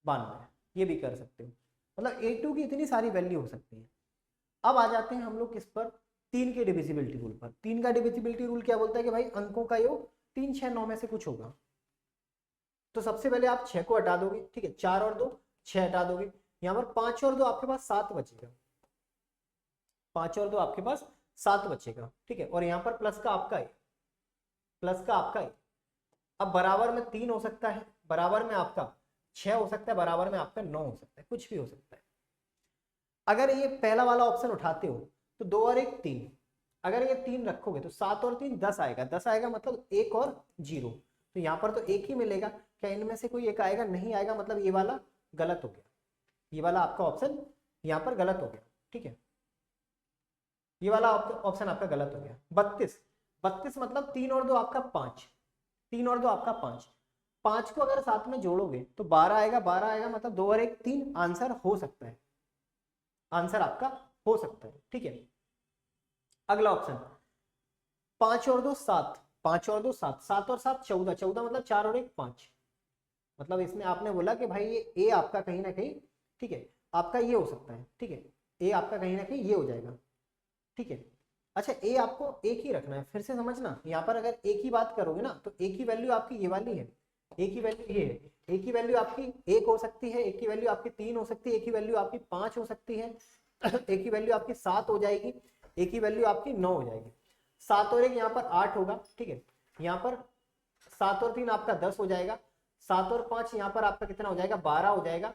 92, ये भी कर सकते हो। मतलब A2 की इतनी सारी वैल्यू हो सकती है। अब आ जाते हैं हम लोग किस पर, 3 के डिविजिबिलिटी रूल पर। 3 का डिविजिबिलिटी रूल क्या बोलता है कि भाई अंकों का योग 3 6 9 में से कुछ होगा। तो सबसे पहले आप 6 को हटा दोगे, ठीक है, 4 और 2 6 हटा दोगे, यहाँ पर 5 और 2 आपके पास 7 बचेगा, 5 और 2 आपके पास 7 बचेगा, ठीक है, और यहाँ पर प्लस का आपका है, प्लस का आपका है। अब बराबर में 3 हो सकता है, बराबर में आपका 6 हो सकता है, बराबर में आपका 9 हो सकता है, कुछ भी हो सकता है। अगर ये पहला वाला ऑप्शन उठाते हो तो 2 और 1 3, अगर ये 3 रखोगे तो 7 और 3 10 आएगा, 10 आएगा मतलब 1 और 0, तो यहाँ पर तो 1 ही मिलेगा। क्या इनमें से कोई एक आएगा, नहीं आएगा, मतलब ये वाला गलत हो गया, ये वाला आपका ऑप्शन यहाँ पर गलत हो गया, ठीक है, ये वाला ऑप्शन आपका गलत हो गया। 32, 32 मतलब 3 और 2 आपका 5, 3 और 2 आपका 5, 5 को अगर साथ में जोड़ोगे तो 12 आएगा, 12 आएगा मतलब 2 और 1 3, आंसर हो सकता है, आंसर आपका हो सकता है, ठीक है। अगला ऑप्शन 5 और 2 7, 5 और 2 7, 7 और 7 14, 14 मतलब 4 और 1 5, मतलब इसमें आपने बोला कि भाई ये ए आपका कहीं ना कहीं, ठीक है, आपका ये हो सकता है, ठीक है, ए आपका कहीं ना कहीं ये हो जाएगा, ठीक है। अच्छा ए आपको एक ही रखना है, फिर से समझना, यहाँ पर अगर एक ही बात करोगे ना तो एक ही वैल्यू आपकी ये वाली है, एक ही वैल्यू ये है, एक ही वैल्यू आपकी 1 हो सकती है, एक ही वैल्यू आपकी 3 हो सकती है, एक ही वैल्यू आपकी 5 हो सकती है, एक ही वैल्यू आपकी 7 हो जाएगी, एक ही वैल्यू आपकी 9 हो जाएगी। 7 और 1 यहाँ पर 8 होगा, ठीक है, यहाँ पर 7 और 3 आपका 10 हो जाएगा, 7 और 5 यहाँ पर आपका कितना हो जाएगा 12 हो जाएगा,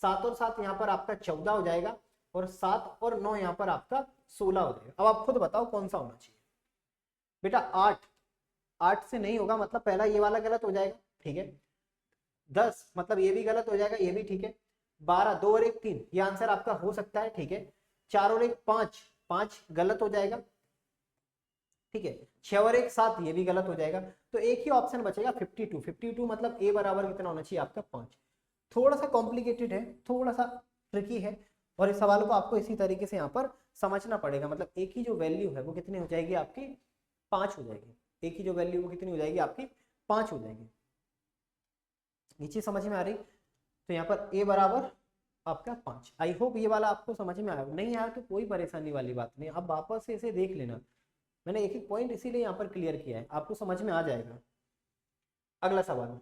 7 और 7 यहाँ पर आपका 14 हो जाएगा, और 7 और 9 यहाँ पर आपका 16 हो जाएगा। अब आप खुद बताओ कौन सा होना चाहिए बेटा। 8 से नहीं होगा, मतलब पहला ये वाला गलत हो जाएगा, ठीक है, 10 मतलब ये भी गलत हो जाएगा, ये भी, ठीक है, 12 2 और 1 3, ये आंसर आपका हो सकता है, ठीक है, 4 और 1 5, 5 गलत हो जाएगा, ठीक है, 6 और 1 7, ये भी गलत हो जाएगा। तो एक ही ऑप्शन बचेगा 52, 52 मतलब ए बराबर कितना होना चाहिए आपका 5। थोड़ा सा कॉम्प्लिकेटेड है, थोड़ा सा ट्रिकी है, और इस सवाल को आपको इसी तरीके से यहाँ पर समझना पड़ेगा। मतलब एक ही जो वैल्यू है वो कितनी हो जाएगी आपकी 5 हो जाएगी, एक ही जो वैल्यू वो कितनी हो जाएगी आपकी 5 हो जाएगी। नीचे समझ में आ रही, तो यहाँ पर ए बराबर आपका 5। आई होप ये वाला आपको समझ में आया, नहीं आया तो कोई परेशानी वाली बात नहीं, आप वापस से इसे देख लेना, मैंने एक एक पॉइंट इसीलिए यहाँ पर क्लियर किया है, आपको समझ में आ जाएगा। अगला सवाल,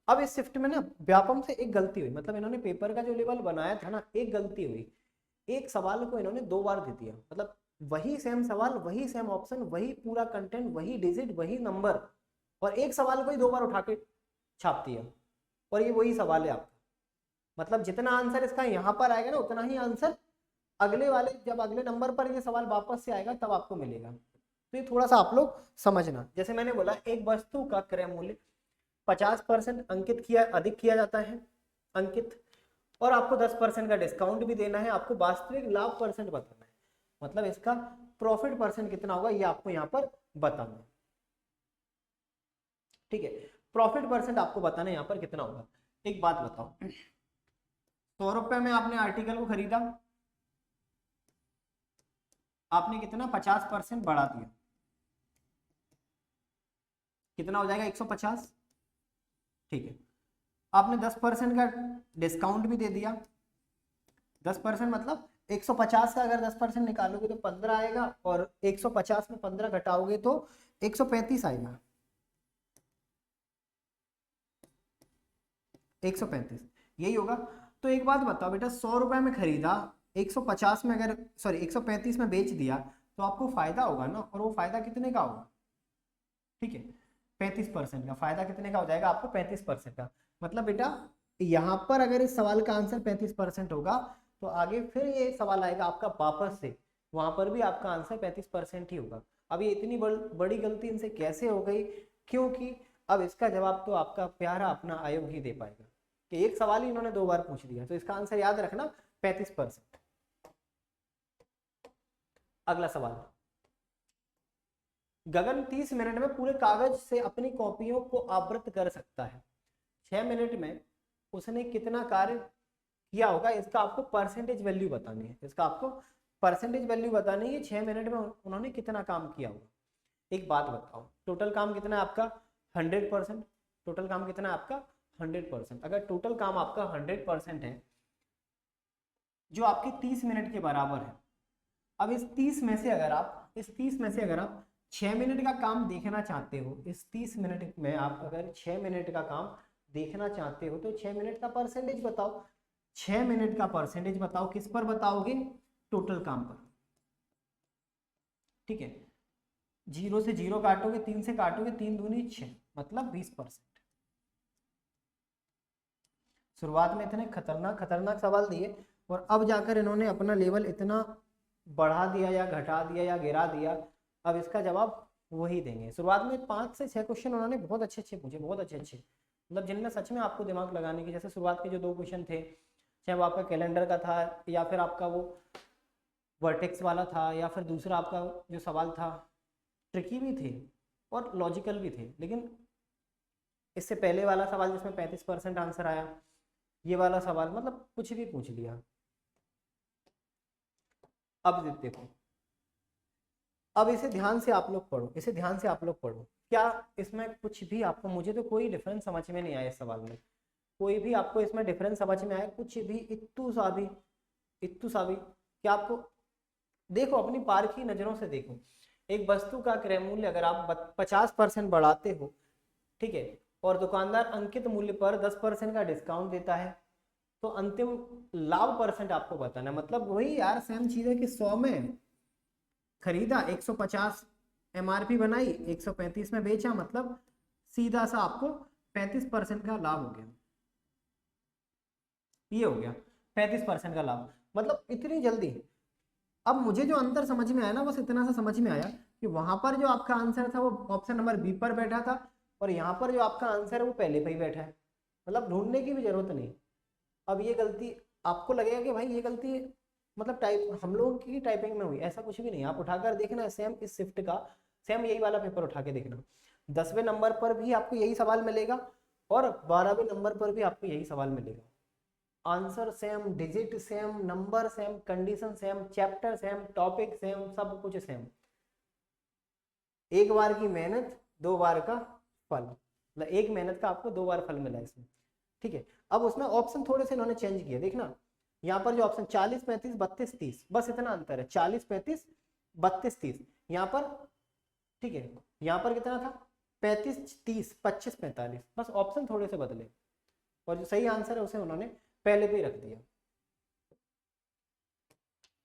अब इस शिफ्ट में ना व्यापम से एक गलती हुई, मतलब इन्होंने पेपर का जो लेवल बनाया था ना, एक गलती हुई, एक सवाल को इन्होंने 2 बार दे दिया, मतलब वही सेम सवाल, वही सेम ऑप्शन, वही पूरा कंटेंट, वही डिजिट, वही नंबर, और एक सवाल को ही 2 बार उठा के छाप दिया, और ये वही सवाल है आपका। मतलब जितना आंसर इसका यहाँ पर आएगा ना उतना ही आंसर अगले वाले, जब अगले नंबर पर ये सवाल वापस से आएगा तब आपको मिलेगा। तो ये थोड़ा सा आप लोग समझना। जैसे मैंने बोला एक वस्तु का क्रय मूल्य 50% अंकित किया, अधिक किया जाता है अंकित, और आपको 10% का डिस्काउंट भी देना है, आपको वास्तविक लाभ परसेंट बताना है, मतलब इसका प्रॉफिट परसेंट कितना होगा ये आपको यहाँ पर बताना है। ठीक है, प्रॉफिट परसेंट आपको बताना है यहाँ पर कितना होगा। एक बात बताओ, 100 रुपए में आपने आर्टिकल को खरीदा, आपने कितना 50% बढ़ा दिया, कितना हो जाएगा 150। ठीक है, आपने 10% का डिस्काउंट भी दे दिया, 10% मतलब 150 का अगर 10% निकालोगे तो 15 आएगा, और 150 में 15 घटाओगे तो 135 आएगा, 135 यही होगा। तो एक बात बताओ बेटा, 100 रुपए में खरीदा, 150 में अगर सॉरी 135 में बेच दिया तो आपको फायदा होगा ना, और वो फायदा कितने का होगा? ठीक है, 35% का फायदा कितने का हो जाएगा आपको? 35% का। मतलब बेटा यहाँ पर अगर इस सवाल का आंसर 35% होगा तो आगे फिर ये सवाल आएगा आपका वापस से, वहां पर भी आपका आंसर 35% ही होगा। अब ये इतनी बड़ी गलती इनसे कैसे हो गई? क्योंकि अब इसका जवाब तो आपका प्यारा अपना आयोग ही दे पाएगा कि एक सवाल ही इन्होंने 2 बार पूछ दिया, तो इसका आंसर याद रखना 35%। अगला सवाल, गगन 30 मिनट में पूरे कागज से अपनी कॉपियों को आवृत कर सकता है, 6 मिनट में उसने कितना कार्य किया होगा? इसका आपको परसेंटेज वैल्यू बतानी है, इसका आपको परसेंटेज वैल्यू बतानी है, 6 मिनट में उन्होंने कितना काम किया होगा। एक बात बताओ, टोटल काम कितना है आपका? 100%। टोटल काम कितना है आपका? 100%। अगर टोटल काम आपका 100% है जो आपके 30 मिनट के बराबर है, अब इस 30 में से अगर आप 6 मिनट का काम देखना चाहते हो, इस 30 मिनट में आप अगर 6 मिनट का काम देखना चाहते हो तो 6 मिनट का परसेंटेज बताओ। 6 मिनट का परसेंटेज बताओ, किस पर बताओगे? टोटल काम पर। ठीक है, 0 से 0 काटोगे, 3 से काटोगे, 3 दूनी 6, मतलब 20%। शुरुआत में इतने खतरनाक खतरनाक सवाल दिए और अब जाकर इन्होंने अपना लेवल इतना बढ़ा दिया या घटा दिया या गिरा दिया, अब इसका जवाब वही देंगे। शुरुआत में 5 से 6 क्वेश्चन उन्होंने बहुत अच्छे अच्छे पूछे, बहुत अच्छे अच्छे, मतलब जिनमें सच में आपको दिमाग लगाने की, जैसे शुरुआत के जो 2 क्वेश्चन थे, चाहे वो आपका कैलेंडर का था या फिर आपका वो वर्टेक्स वाला था, या फिर दूसरा आपका जो सवाल था, ट्रिकी भी थे और लॉजिकल भी थे। लेकिन इससे पहले वाला सवाल जिसमें 35% आंसर आया, ये वाला सवाल मतलब कुछ भी पूछ लिया। अब देखो, अब इसे ध्यान से आप लोग पढ़ो, इसे ध्यान से आप लोग पढ़ो। क्या इसमें कुछ भी आपको, मुझे तो कोई डिफरेंस समझ में नहीं आया इस सवाल में, कोई भी आपको इसमें डिफरेंस समझ में आया? कुछ भी, इत्तू सा भी क्या आपको? देखो, अपनी पारखी नजरों से देखो, एक वस्तु का क्रय मूल्य अगर आप 50% बढ़ाते हो, ठीक है, और दुकानदार अंकित मूल्य पर 10% का डिस्काउंट देता है, तो अंतिम लाभ परसेंट आपको बताना है। मतलब वही यार, सेम चीज है कि 100 में खरीदा, 150 एमआरपी बनाई, 135 में बेचा, मतलब सीधा सा आपको 35% का लाभ हो गया। ये हो गया 35% का लाभ, मतलब इतनी जल्दी। अब मुझे जो अंतर समझ में आया ना, बस इतना सा समझ में आया कि वहां पर जो आपका आंसर था वो ऑप्शन नंबर बी पर बैठा था, और यहाँ पर जो आपका आंसर है वो पहले पे ही बैठा है, मतलब ढूंढने की भी जरूरत नहीं। अब ये गलती आपको लगेगा कि भाई ये गलती मतलब टाइप हम लोगों की टाइपिंग में हुई, ऐसा कुछ भी नहीं। आप उठाकर देखना सेम इस शिफ्ट का, सेम यही वाला पेपर उठा के देखना, 10वें नंबर पर भी आपको यही सवाल मिलेगा और 12वें नंबर पर भी आपको यही सवाल मिलेगा। Answer same, digit same, number same, condition same, chapter same, topic same, सब कुछ सेम। एक बार की मेहनत 2 बार का फल, मतलब एक मेहनत का आपको 2 बार फल मिला इसमें। ठीक है, अब उसमें ऑप्शन थोड़े से इन्होंने चेंज किए, देखना यहाँ पर जो ऑप्शन 40 35 32 30, बस इतना अंतर है, 40 35 32 30 यहाँ पर। ठीक है, यहाँ पर कितना था? 35 30 25 45, बस ऑप्शन थोड़े से बदले और जो सही आंसर है उसे उन्होंने पहले भी रख दिया।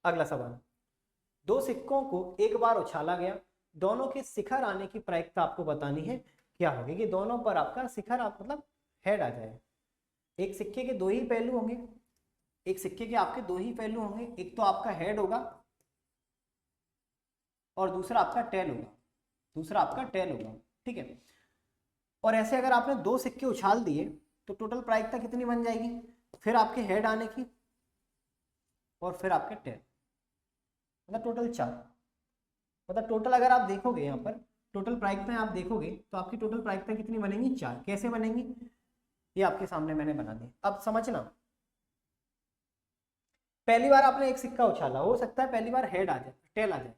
अगला सवाल, 2 सिक्कों को एक बार उछाला गया, दोनों के शिखर आने की प्रायिकता आपको बतानी है। क्या होगी कि दोनों पर आपका शिखर आप मतलब हेड आ जाए। एक सिक्के के 2 ही पहलू होंगे, एक सिक्के के आपके 2 ही पहलू होंगे, एक तो आपका हेड होगा और दूसरा आपका टेल होगा, दूसरा आपका टेल होगा। ठीक है, और ऐसे अगर आपने 2 सिक्के उछाल दिए तो टोटल प्रायिकता कितनी बन जाएगी? फिर आपके हेड आने की और फिर आपके टेल। मतलब टोटल 4, मतलब टोटल अगर आप देखोगे यहाँ पर टोटल प्रायिकताएं आप देखोगे तो आपकी टोटल प्रायिकताएं कितनी बनेंगी? 4। कैसे बनेंगी ये आपके सामने मैंने बना दी। अब समझना, पहली बार आपने एक सिक्का उछाला, हो सकता है पहली बार हेड आ जाए, टेल आ जाए।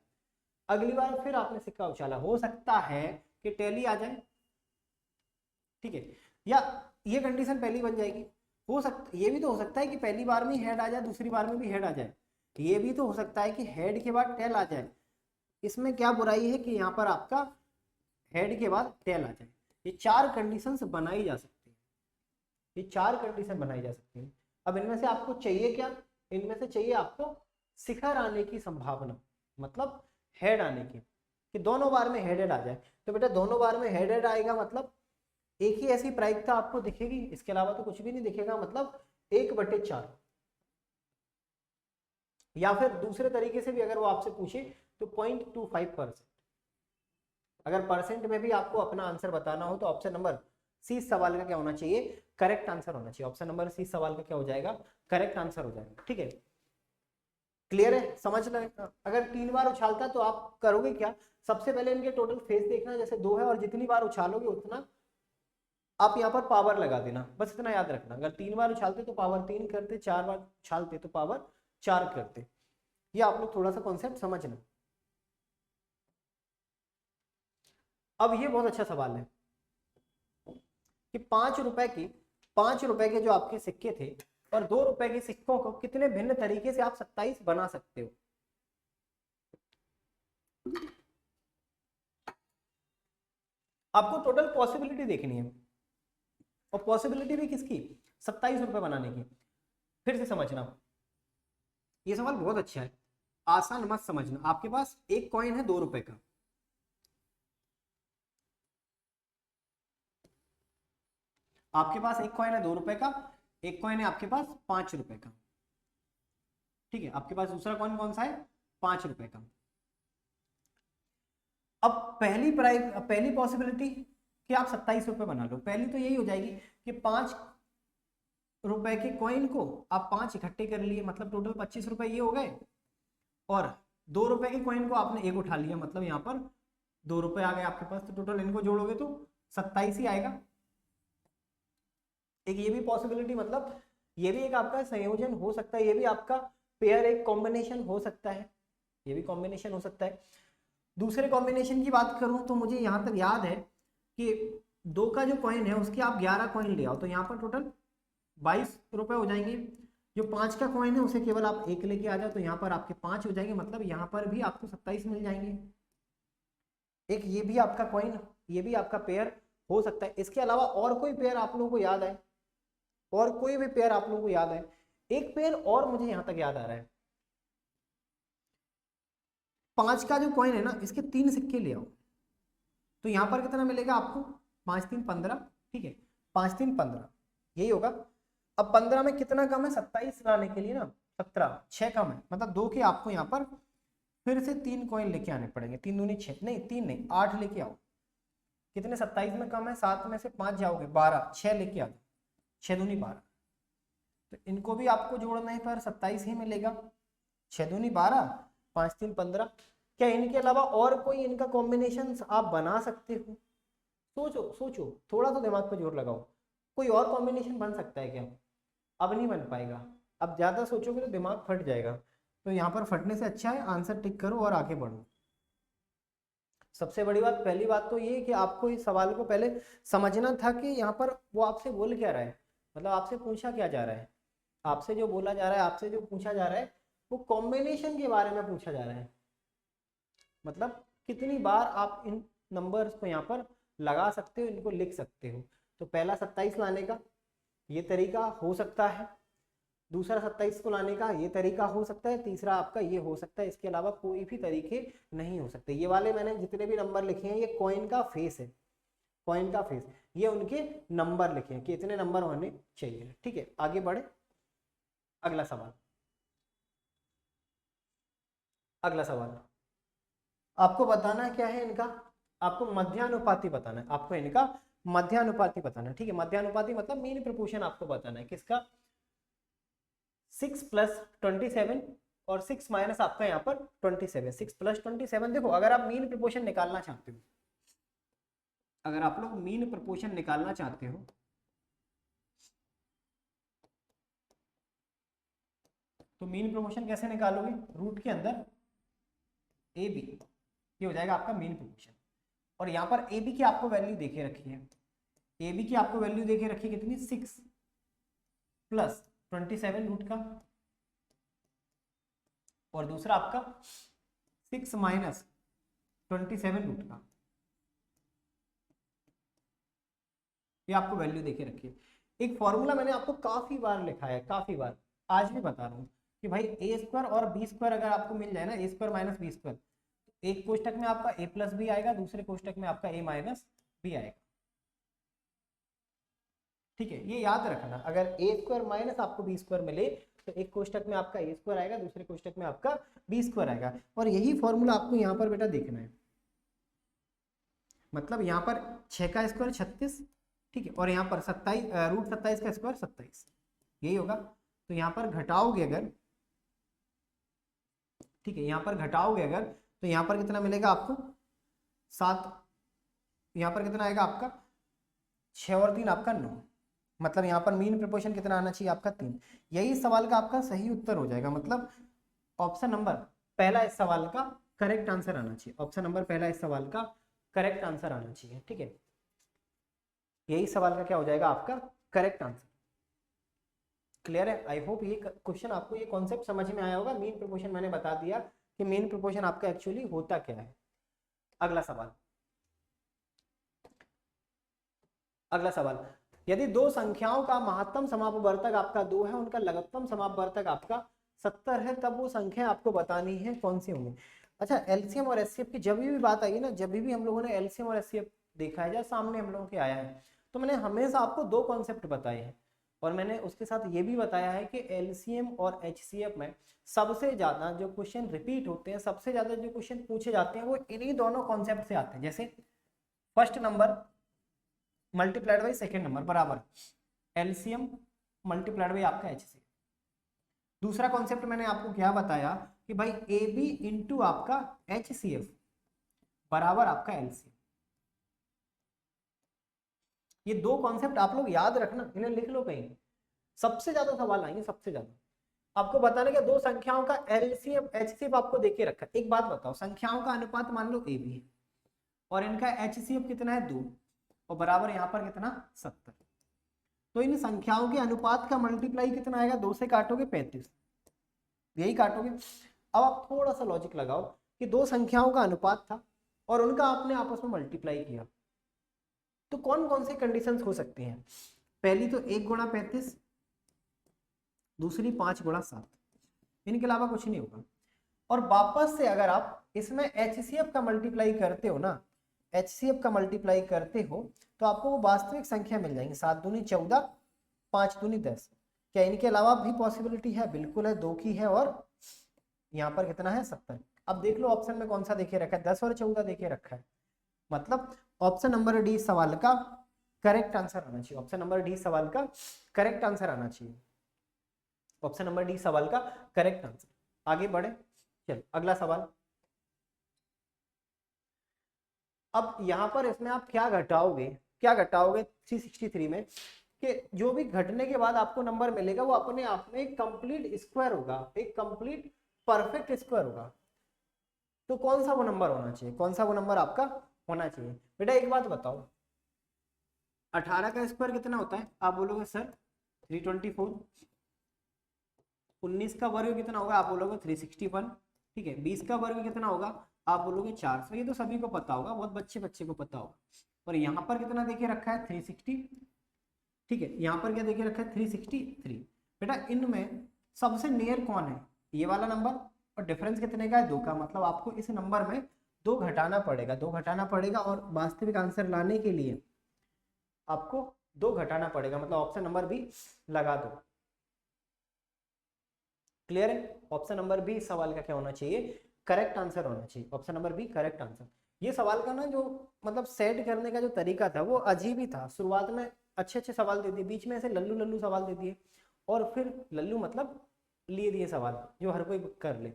अगली बार फिर आपने सिक्का उछाला, हो सकता है कि टेल ही आ जाए, ठीक है। या ये कंडीशन पहली बन जाएगी, हो सकता ये भी तो हो सकता है कि पहली बार में हेड आ जाए, दूसरी बार में भी हेड आ जाए। ये भी तो हो सकता है कि हेड के बाद टेल आ जाए। इसमें क्या बुराई है कि यहाँ पर आपका हेड के बाद टेल आ जाए। ये 4 कंडीशंस बनाई जा सकती है, ये 4 कंडीशन बनाई जा सकती है। अब इनमें से आपको चाहिए क्या? इनमें से चाहिए आपको शिखर आने की संभावना, मतलब हेड आने की, कि दोनों बार में हेडेड आ जाए। तो बेटा दोनों बार में हेडेड आएगा मतलब एक ही ऐसी प्रायिकता आपको दिखेगी, इसके अलावा तो कुछ भी नहीं दिखेगा, मतलब 1/4। या फिर दूसरे तरीके से भी अगर वो आपसे पूछे तो 0.25%। अगर परसेंट में भी आपको अपना आंसर बताना हो तो ऑप्शन नंबर सी सवाल का क्या होना चाहिए? करेक्ट आंसर होना चाहिए। ऑप्शन नंबर सी सवाल का क्या हो जाएगा? करेक्ट आंसर हो जाएगा, ठीक है। क्लियर है? समझ लें। अगर 3 बार उछालता तो आप करोगे क्या? सबसे पहले इनके टोटल फेज देखना, जैसे 2 है और जितनी बार उछालोगे उतना आप यहाँ पर पावर लगा देना, बस इतना याद रखना। अगर 3 बार उछालते तो पावर 3 करते, 4 बार उछालते तो पावर 4 करते। ये आप लोग थोड़ा सा कॉन्सेप्ट समझना। अब ये बहुत अच्छा सवाल है कि 5 रुपए के जो आपके सिक्के थे और 2 रुपए के सिक्कों को कितने भिन्न तरीके से आप 27 बना सकते हो। आपको टोटल पॉसिबिलिटी देखनी है, और पॉसिबिलिटी भी किसकी? 27 रुपए बनाने की। फिर से समझना, ये सवाल बहुत अच्छा है, आसान मत समझना। आपके पास एक कॉइन है 2 रुपए का, आपके पास एक कॉइन है 2 रुपए का, एक कॉइन है आपके पास 5 रुपए का, ठीक है। आपके पास दूसरा कॉइन कौन सा है? 5 रुपए का। अब पहली पॉसिबिलिटी कि आप 27 रुपए बना लो, पहली तो यही हो जाएगी कि 5 रुपए के कॉइन को आप 5 इकट्ठे कर लिए, मतलब टोटल 25 रुपए ये हो गए। और 2 रुपए के कॉइन को आपने एक उठा लिया, मतलब यहाँ पर 2 रुपए आ गए आपके पास, तो टोटल इनको जोड़ोगे तो 27 ही आएगा। एक ये भी पॉसिबिलिटी, मतलब ये भी एक आपका संयोजन हो सकता है, ये भी आपका पेयर एक कॉम्बिनेशन हो सकता है, ये भी कॉम्बिनेशन हो सकता है। दूसरे कॉम्बिनेशन की बात करूं तो मुझे यहाँ तक याद है कि 2 का जो कॉइन है उसके आप 11 कॉइन ले आओ, तो यहाँ पर टोटल 22 रुपए हो जाएंगे। जो 5 का कॉइन है उसे केवल आप एक लेके आ जाओ, तो यहाँ पर आपके 5 हो जाएंगे, मतलब यहाँ पर भी आपको 27 मिल जाएंगे। एक ये भी आपका कॉइन, ये भी आपका पेयर हो सकता है। इसके अलावा और कोई पेयर आप लोगों को याद है? और कोई भी पेयर आप लोगों को याद है? एक पेयर और मुझे यहाँ तक याद आ रहा है, 5 का जो कॉइन है ना, इसके 3 सिक्के ले आओ, तो यहाँ पर कितना मिलेगा आपको? 5 3 15, ठीक है। 5 3 15 यही होगा। अब 15 में कितना कम है? 27 लाने के लिए ना 17, 6 कम है, मतलब 2 के आपको यहाँ पर फिर से 3 कॉइन लेके आने पड़ेंगे। 3 दूनी 6, नहीं 3 नहीं 8 लेके आओ। कितने? 27 में कम है, 7 में से 5 जाओगे 12, 6 लेके आ जाओ, 6 दूनी 12। तो इनको भी आपको जोड़ने पर 27 ही मिलेगा, 6 दूनी 12, 5 3 15। क्या इनके अलावा और कोई इनका कॉम्बिनेशन आप बना सकते हो? सोचो सोचो, थोड़ा सा दिमाग पे जोर लगाओ, कोई और कॉम्बिनेशन बन सकता है क्या? अब नहीं बन पाएगा, अब ज्यादा सोचोगे तो दिमाग फट जाएगा। तो यहाँ पर फटने से अच्छा है आंसर टिक करो और आगे बढ़ो। सबसे बड़ी बात, पहली बात तो ये कि आपको इस सवाल को पहले समझना था कि यहाँ पर वो आपसे बोल क्या रहा है, मतलब आपसे पूछा क्या जा रहा है। आपसे जो बोला जा रहा है, आपसे जो पूछा जा रहा है, वो कॉम्बिनेशन के बारे में पूछा जा रहा है। मतलब कितनी बार आप इन नंबर्स को यहाँ पर लगा सकते हो, इनको लिख सकते हो। तो पहला 27 लाने का ये तरीका हो सकता है, दूसरा 27 को लाने का ये तरीका हो सकता है, तीसरा आपका ये हो सकता है। इसके अलावा कोई भी तरीके नहीं हो सकते। ये वाले मैंने जितने भी नंबर लिखे हैं ये कॉइन का फेस है, कॉइन का फेस, ये उनके नंबर लिखे हैं कि इतने नंबर होने चाहिए, ठीक है। आगे बढ़े, अगला सवाल। अगला सवाल आपको बताना क्या है इनका? आपको मध्यानुपाती बताना है, आपको इनका मध्यानुपाती बताना है, ठीक है। मध्यानुपाती मतलब मीन प्रपोर्शन आपको बताना है किसका? 6 + 27 और 6 माइनस आपका यहाँ पर 27, 6 प्लस 27। देखो अगर आप मीन प्रोपोर्शन निकालना चाहते हो, अगर आप लोग मीन प्रोपोर्शन निकालना चाहते हो तो मीन प्रोपोर्शन कैसे निकालोगे, रूट के अंदर ए बी, ये हो जाएगा आपका मीन प्रोपोर्शन। और यहाँ पर ए बी की आपको वैल्यू देखे रखी है, ए बी की आपको वैल्यू देखे रखी है कितनी, 6 प्लस 27 रूट का, और दूसरा आपका 6 माइनस 27 रूट का, ये आपको वैल्यू देके रखी है। एक फॉर्मूला मैंने आपको काफी बार लिखा है, काफी बार, आज भी बता रहा हूँ कि भाई ए स्क्वायर और बी स्क्वायर अगर आपको मिल जाए ना, ए स्क्वायर माइनस बी स्क्वायर, एक कोष्टक में आपका ए प्लस बी आएगा, दूसरे कोष्टक में आपका ए माइनस बी आएगा। ठीक है, ये याद रखना, अगर ए स्क्वायर माइनस आपको बी स्क्वायर मिले तो एक कोष्टक में आपका ए स्क्वायर आएगा, दूसरे कोष्टक में आपका बी स्क्वायर आएगा। और यही फॉर्मूला आपको यहाँ पर बेटा देखना है, मतलब यहाँ पर 6 का स्क्वायर 36, ठीक है, और यहाँ पर 27 रूट 27 का स्क्वायर 27, यही होगा। तो यहाँ पर घटाओगे अगर, ठीक है, यहाँ पर घटाओगे अगर तो यहाँ पर कितना मिलेगा आपको 7, यहाँ पर कितना आएगा आपका 6 और 3 आपका 9, मतलब यहाँ पर मीन प्रोपोर्शन कितना आना चाहिए आपका 3। यही सवाल का आपका सही उत्तर हो जाएगा, मतलब ऑप्शन नंबर पहला इस सवाल का करेक्ट आंसर आना चाहिए, ऑप्शन नंबर पहला इस सवाल का करेक्ट आंसर आना चाहिए। ठीक है, यही सवाल का क्या हो जाएगा आपका करेक्ट आंसर। क्लियर है, आई होप ये क्वेश्चन आपको, ये कॉन्सेप्ट समझ में आया होगा। मीन प्रोपोर्शन मैंने बता दिया कि मीन प्रोपोर्शन आपका एक्चुअली होता क्या है। अगला सवाल, अगला सवाल, यदि दो संख्याओं का महत्तम समापवर्तक आपका 2 है, उनका लघुत्तम समापवर्तक आपका 70 है, तब वो संख्या आपको बतानी है कौन सी होंगी। अच्छा, एलसीएम और एचसीएफ की जब भी बात आई ना, जब भी हम लोगों ने एलसीएम और एचसीएफ देखा है या सामने हम लोगों के आया है, तो मैंने हमेशा आपको 2 कॉन्सेप्ट बताए हैं, और मैंने उसके साथ ये भी बताया है कि एलसीएम और एचसीएफ में सबसे ज्यादा जो क्वेश्चन रिपीट होते हैं, सबसे ज्यादा जो क्वेश्चन पूछे जाते हैं वो इन्हीं दोनों कॉन्सेप्ट से आते हैं। जैसे first number multiplied by second number बराबर एलसीएम मल्टीप्लाइड बाई आपका एचसीएफ। दूसरा कॉन्सेप्ट मैंने आपको क्या बताया कि भाई ए बी इंटू आपका एचसीएफ बराबर आपका एलसीएम। ये 2 कॉन्सेप्ट आप लोग याद रखना, इन्हें लिख लो कहीं, सबसे ज्यादा सवाल आएंगे, सबसे ज्यादा। आपको बताने का 2 संख्याओं का एलसीएम एचसीएफ आपको देके रखा है। एक बात बताओ, संख्याओं का अनुपात मान लो ए बी है और इनका एचसीएफ कितना है 2, और बराबर यहाँ पर कितना 70, तो इन संख्याओं के अनुपात का मल्टीप्लाई कितना आएगा, 2 से काटोगे 35, यही काटोगे। अब आप थोड़ा सा लॉजिक लगाओ कि 2 संख्याओं का अनुपात था और उनका आपने आपस में मल्टीप्लाई किया, तो कौन कौन सी कंडीशंस हो सकती हैं। पहली तो 1 गुणा 35, दूसरी 5 गुणा 7, इनके अलावा कुछ नहीं होगा। और वापस से अगर आप इसमें एचसीएफ का मल्टीप्लाई करते हो ना, एचसीएफ का मल्टीप्लाई करते हो तो आपको वो वास्तविक संख्या मिल जाएंगी, 7 दूनी 14, 5 दूनी 10। क्या इनके अलावा भी पॉसिबिलिटी है? बिल्कुल है, 2 की है, और यहाँ पर कितना है 70। अब देख लो ऑप्शन में कौन सा देखे रखा है, 10 और 14 देखे रखा है, मतलब ऑप्शन नंबर डी सवाल का करेक्ट आंसर आना चाहिए, ऑप्शन नंबर डी सवाल का करेक्ट आंसर आना चाहिए, ऑप्शन नंबर डी सवाल का करेक्ट आंसर। आगे बढ़े, चलो अगला सवाल। अब यहाँ पर इसमें आप क्या घटाओगे, क्या घटाओगे 363 में, कि जो भी घटने के बाद आपको नंबर मिलेगा वो अपने आप में एक कंप्लीट स्क्वायर होगा, एक कंप्लीट परफेक्ट स्क्वायर होगा। तो कौन सा वो नंबर होना चाहिए, कौन सा वो नंबर आपका होना चाहिए। बेटा एक बात बताओ, 18 का स्क्वायर कितना होता है, आप बोलोगे सर 324। 19 का वर्ग कितना होगा, आप बोलोगे 361। ठीक है, 20 का वर्ग कितना होगा, आप बोलोगे 400। ये तो सभी को पता होगा, बहुत बच्चे को पता होगा। और यहाँ पर कितना देखे रखा है 360। ठीक है, यहाँ पर क्या देखे रखा है 363। बेटा इनमें सबसे नियर कौन है, ये वाला नंबर, और डिफरेंस कितने का है 2 का, मतलब आपको इस नंबर में 2 घटाना पड़ेगा, 2 घटाना पड़ेगा, और वास्तविक आंसर लाने के लिए आपको 2 घटाना पड़ेगा, मतलब ऑप्शन नंबर बी लगा दो। क्लियर है, ऑप्शन नंबर बी सवाल का क्या होना चाहिए, करेक्ट आंसर होना चाहिए, option number B correct answer. ये सवाल का ना जो मतलब सेट करने का जो तरीका था वो अजीब ही था। शुरुआत में अच्छे अच्छे सवाल दे दिए, बीच में ऐसे लल्लू लल्लू सवाल दे दिए, और फिर लल्लू मतलब लिए दिए सवाल जो हर कोई कर ले,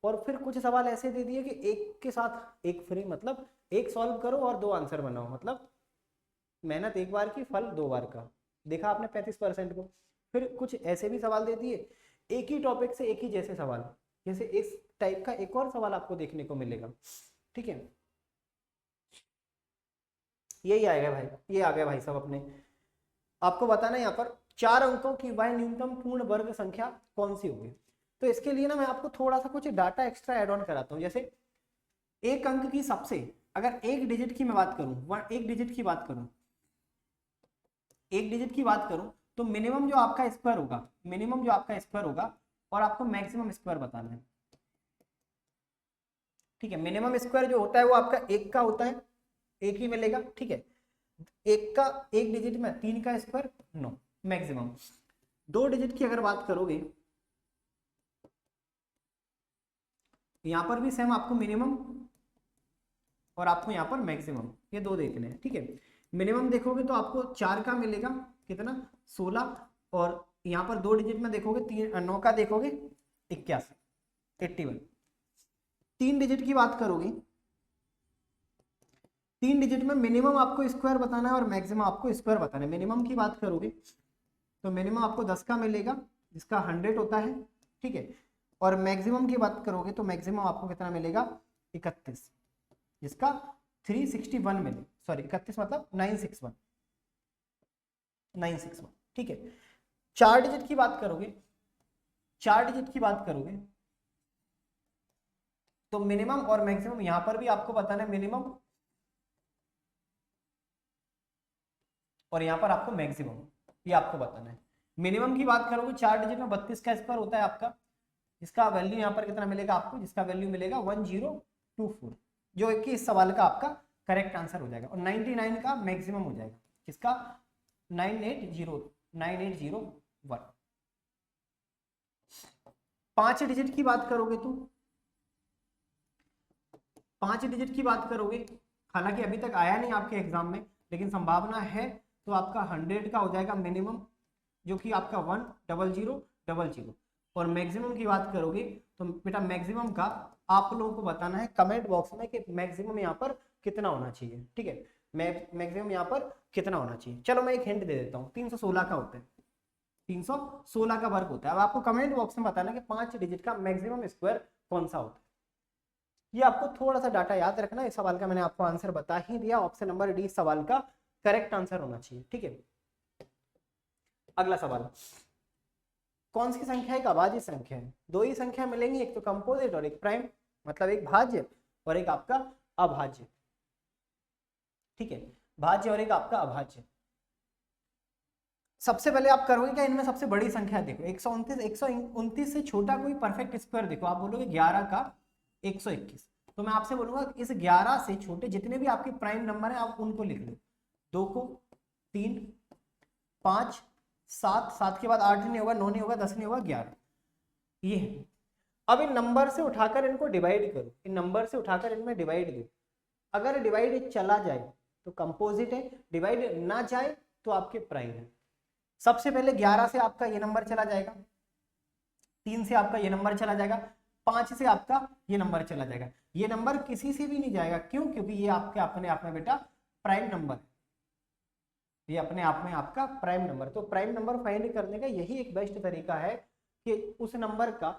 और फिर कुछ सवाल ऐसे दे दिए कि एक के साथ एक फ्री, मतलब एक सॉल्व करो और 2 आंसर बनाओ, मतलब मेहनत एक बार की, फल 2 बार का। देखा आपने 35% को। फिर कुछ ऐसे भी सवाल दे दिए एक ही टॉपिक से एक ही जैसे सवाल, जैसे इस टाइप का एक और सवाल आपको देखने को मिलेगा। ठीक है, यही आएगा भाई, ये आ गया भाई सब अपने। आपको बताना है यहाँ पर 4 अंकों की वह न्यूनतम पूर्ण वर्ग संख्या कौन सी होगी। तो इसके लिए ना मैं आपको थोड़ा सा कुछ डाटा एक्स्ट्रा ऐड ऑन कराता हूँ। जैसे एक अंक की सबसे, अगर एक डिजिट की मैं बात करूं, एक डिजिट की बात करूं, एक डिजिट की बात करूं, तो मिनिमम जो आपका स्क्वायर होगा, मिनिमम जो आपका स्क्वायर होगा, और आपको मैक्सिमम स्क्वायर बताना है। ठीक है, मिनिमम स्क्वायर जो होता है वो आपका एक का होता है, एक ही मिलेगा। ठीक है, एक का एक डिजिट में 3 का स्क्वायर 9 मैक्सिमम। 2 डिजिट की अगर बात करोगे, यहां पर भी सेम आपको मिनिमम और आपको यहाँ पर मैक्सिमम, ये 2 देखने हैं। ठीक है, मिनिमम देखोगे तो आपको 4 का मिलेगा, कितना 16, और यहाँ पर 2 डिजिट में देखोगे 9 का देखोगे 81, 81। 3 डिजिट की बात करोगे, 3 डिजिट में मिनिमम आपको स्क्वायर बताना है और मैक्सिमम आपको स्क्वायर बताना है। मिनिमम की बात करोगे तो मिनिमम आपको 10 का मिलेगा जिसका 100 होता है। ठीक है, और मैक्सिमम की बात करोगे तो मैक्सिमम आपको कितना मिलेगा 31, जिसका 361 मिले, सॉरी 31 मतलब 961, 961। ठीक है, 4 डिजिट की बात करोगे, 4 डिजिट की बात करोगे तो मिनिमम और मैक्सिमम यहां पर भी आपको बताना है, मिनिमम और यहां पर आपको मैक्सिमम, ये आपको बताना है। मिनिमम की बात करोगे 4 डिजिट में 32 का स्क्वायर होता है आपका, जिसका वैल्यू यहां पर कितना मिलेगा आपको, जिसका वैल्यू मिलेगा 1024, जो कि इस सवाल का आपका करेक्ट आंसर हो जाएगा। और 99 का मैक्सिमम हो जाएगा, किसका 9801। 5 डिजिट की बात करोगे तो 5 डिजिट की बात करोगे, हालांकि अभी तक आया नहीं आपके एग्जाम में, लेकिन संभावना है, तो आपका 100 का हो जाएगा मिनिमम, जो कि आपका 10000, और मैक्सिमम की बात करोगे तो बेटा मैक्सिमम का आप लोगों को बताना है कमेंट बॉक्स में कि मैक्सिमम यहाँ पर कितना होना चाहिए। ठीक है, मैक्सिमम यहाँ पर कितना होना चाहिए। चलो मैं एक हिंट दे देता हूँ, 316 का होता है, 316 का वर्ग होता है। अब आपको कमेंट बॉक्स में बताना कि 5 डिजिट का मैक्सिमम स्क्वायर कौन सा होता है। ये आपको थोड़ा सा डाटा याद रखना है। इस सवाल का मैंने आपको आंसर बता ही दिया, ऑप्शन नंबर डी सवाल का करेक्ट आंसर होना चाहिए। ठीक है, अगला सवाल, कौन सी संख्या एक अभाज्य संख्या है। 2 ही संख्या मिलेंगी, एक तो कंपोजिट और एक प्राइम, मतलब एक भाज्य और एक आपका अभाज्य। ठीक है, भाज्य और एक आपका अभाज्य। सबसे पहले आप करोगे क्या, इनमें सबसे बड़ी संख्या देखो, 129 से छोटा कोई परफेक्ट स्क्वायर देखो, आप बोलोगे 11 का 121, तो मैं आपसे बोलूंगा इस 11 से छोटे जितने भी आपके प्राइम नंबर हैं आप उनको लिख लो। 2 को 3, 5, 7, 7 के बाद 8 नहीं होगा, 9 नहीं होगा, 10 नहीं होगा, 11, ये है। अब इन नंबर से उठाकर इनको डिवाइड करो, इन नंबर से उठाकर इनमें डिवाइड दो। अगर डिवाइड चला जाए तो कंपोजिट है, डिवाइड ना जाए तो आपके प्राइम है। सबसे पहले 11 से आपका ये नंबर चला जाएगा, 3 से आपका ये नंबर चला जाएगा, 5 से आपका ये नंबर चला जाएगा। ये नंबर किसी से भी नहीं जाएगा, क्यों, क्योंकि ये आपके अपने आप में बेटा प्राइम नंबर है, ये अपने आप में आपका प्राइम नंबर। तो प्राइम नंबर फाइंड करने का यही एक बेस्ट तरीका है कि उस नंबर का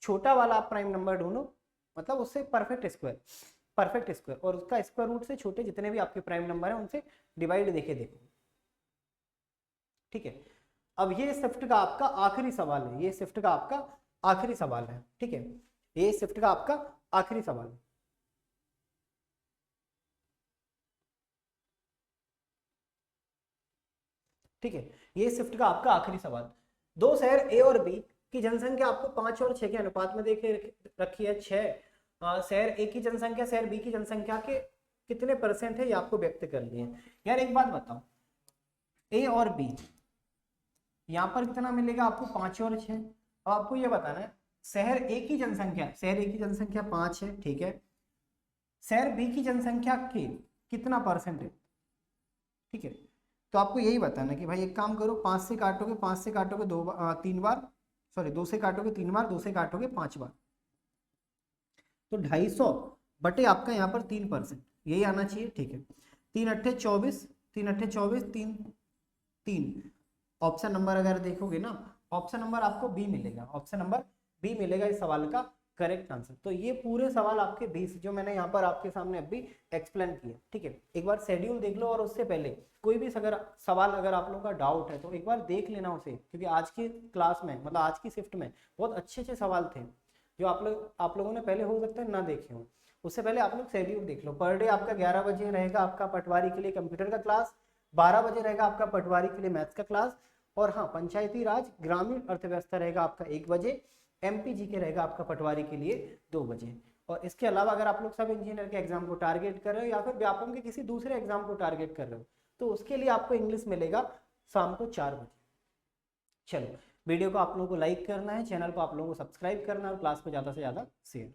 छोटा वाला आप प्राइम नंबर ढूंढो, मतलब उससे परफेक्ट स्क्वायर, और उसका स्क्वायर रूट से छोटे जितने भी आपके प्राइम नंबर हैं उनसे डिवाइड देके देखो। ठीक है, अब ये शिफ्ट का आपका आखिरी सवाल है, ये शिफ्ट का आपका आखिरी सवाल है। ठीक है, ये शिफ्ट का आपका आखिरी सवाल है। ठीक है, ये शिफ्ट का आपका आखिरी सवाल। 2 शहर ए और बी की जनसंख्या आपको 5 और 6 के अनुपात में देखे रखी है। 6 शहर ए की जनसंख्या शहर बी की जनसंख्या के कितने परसेंट है, ये आपको व्यक्त कर दिए। यार एक बात बताओ, ए और बी यहाँ पर कितना मिलेगा आपको, 5 और 6। अब आपको ये बताना है शहर ए की जनसंख्या, शहर ए की जनसंख्या 5 है, ठीक है, शहर बी की जनसंख्या के कितना परसेंट है। ठीक है, तो आपको यही बताना कि भाई एक काम करो, 5 से काटोगे 3 बार, सॉरी 2 से काटोगे 3 बार, 2 से काटोगे 5 बार, तो 250 बटे आपका यहाँ पर 3%, यही आना चाहिए। ठीक है, 3 अट्ठे 24, 3 अट्ठे 24, 3 3, ऑप्शन नंबर अगर देखोगे ना, ऑप्शन नंबर आपको बी मिलेगा, ऑप्शन नंबर बी मिलेगा इस सवाल का करेक्ट आंसर। तो ये पूरे सवाल आपके 20 जो मैंने यहाँ पर आपके सामने अभी एक्सप्लेन किए। ठीक है, एक बार शेड्यूल देख लो, और उससे पहले कोई भी अगर सवाल अगर आप लोगों का डाउट है तो एक बार देख लेना उसे, क्योंकि आज की क्लास में मतलब आज की शिफ्ट में बहुत अच्छे अच्छे सवाल थे जो आप लोगों ने पहले हो सकता है ना देखे हो। उससे पहले आप लोग शेड्यूल देख लो। पर डे आपका 11 बजे रहेगा आपका पटवारी के लिए कंप्यूटर का क्लास, 12 बजे रहेगा आपका पटवारी के लिए मैथ्स का क्लास, और हाँ पंचायती राज ग्रामीण अर्थव्यवस्था रहेगा आपका 1 बजे, एमपीजी के रहेगा आपका पटवारी के लिए 2 बजे। और इसके अलावा अगर आप लोग सब इंजीनियर के एग्जाम को टारगेट कर रहे हो या फिर व्यापम के किसी दूसरे एग्जाम को टारगेट कर रहे हो तो उसके लिए आपको इंग्लिश मिलेगा शाम को 4 बजे। चलो, वीडियो को आप लोगों को लाइक करना है, चैनल को आप लोगों को सब्सक्राइब करना है और क्लास को ज़्यादा से ज़्यादा शेयर।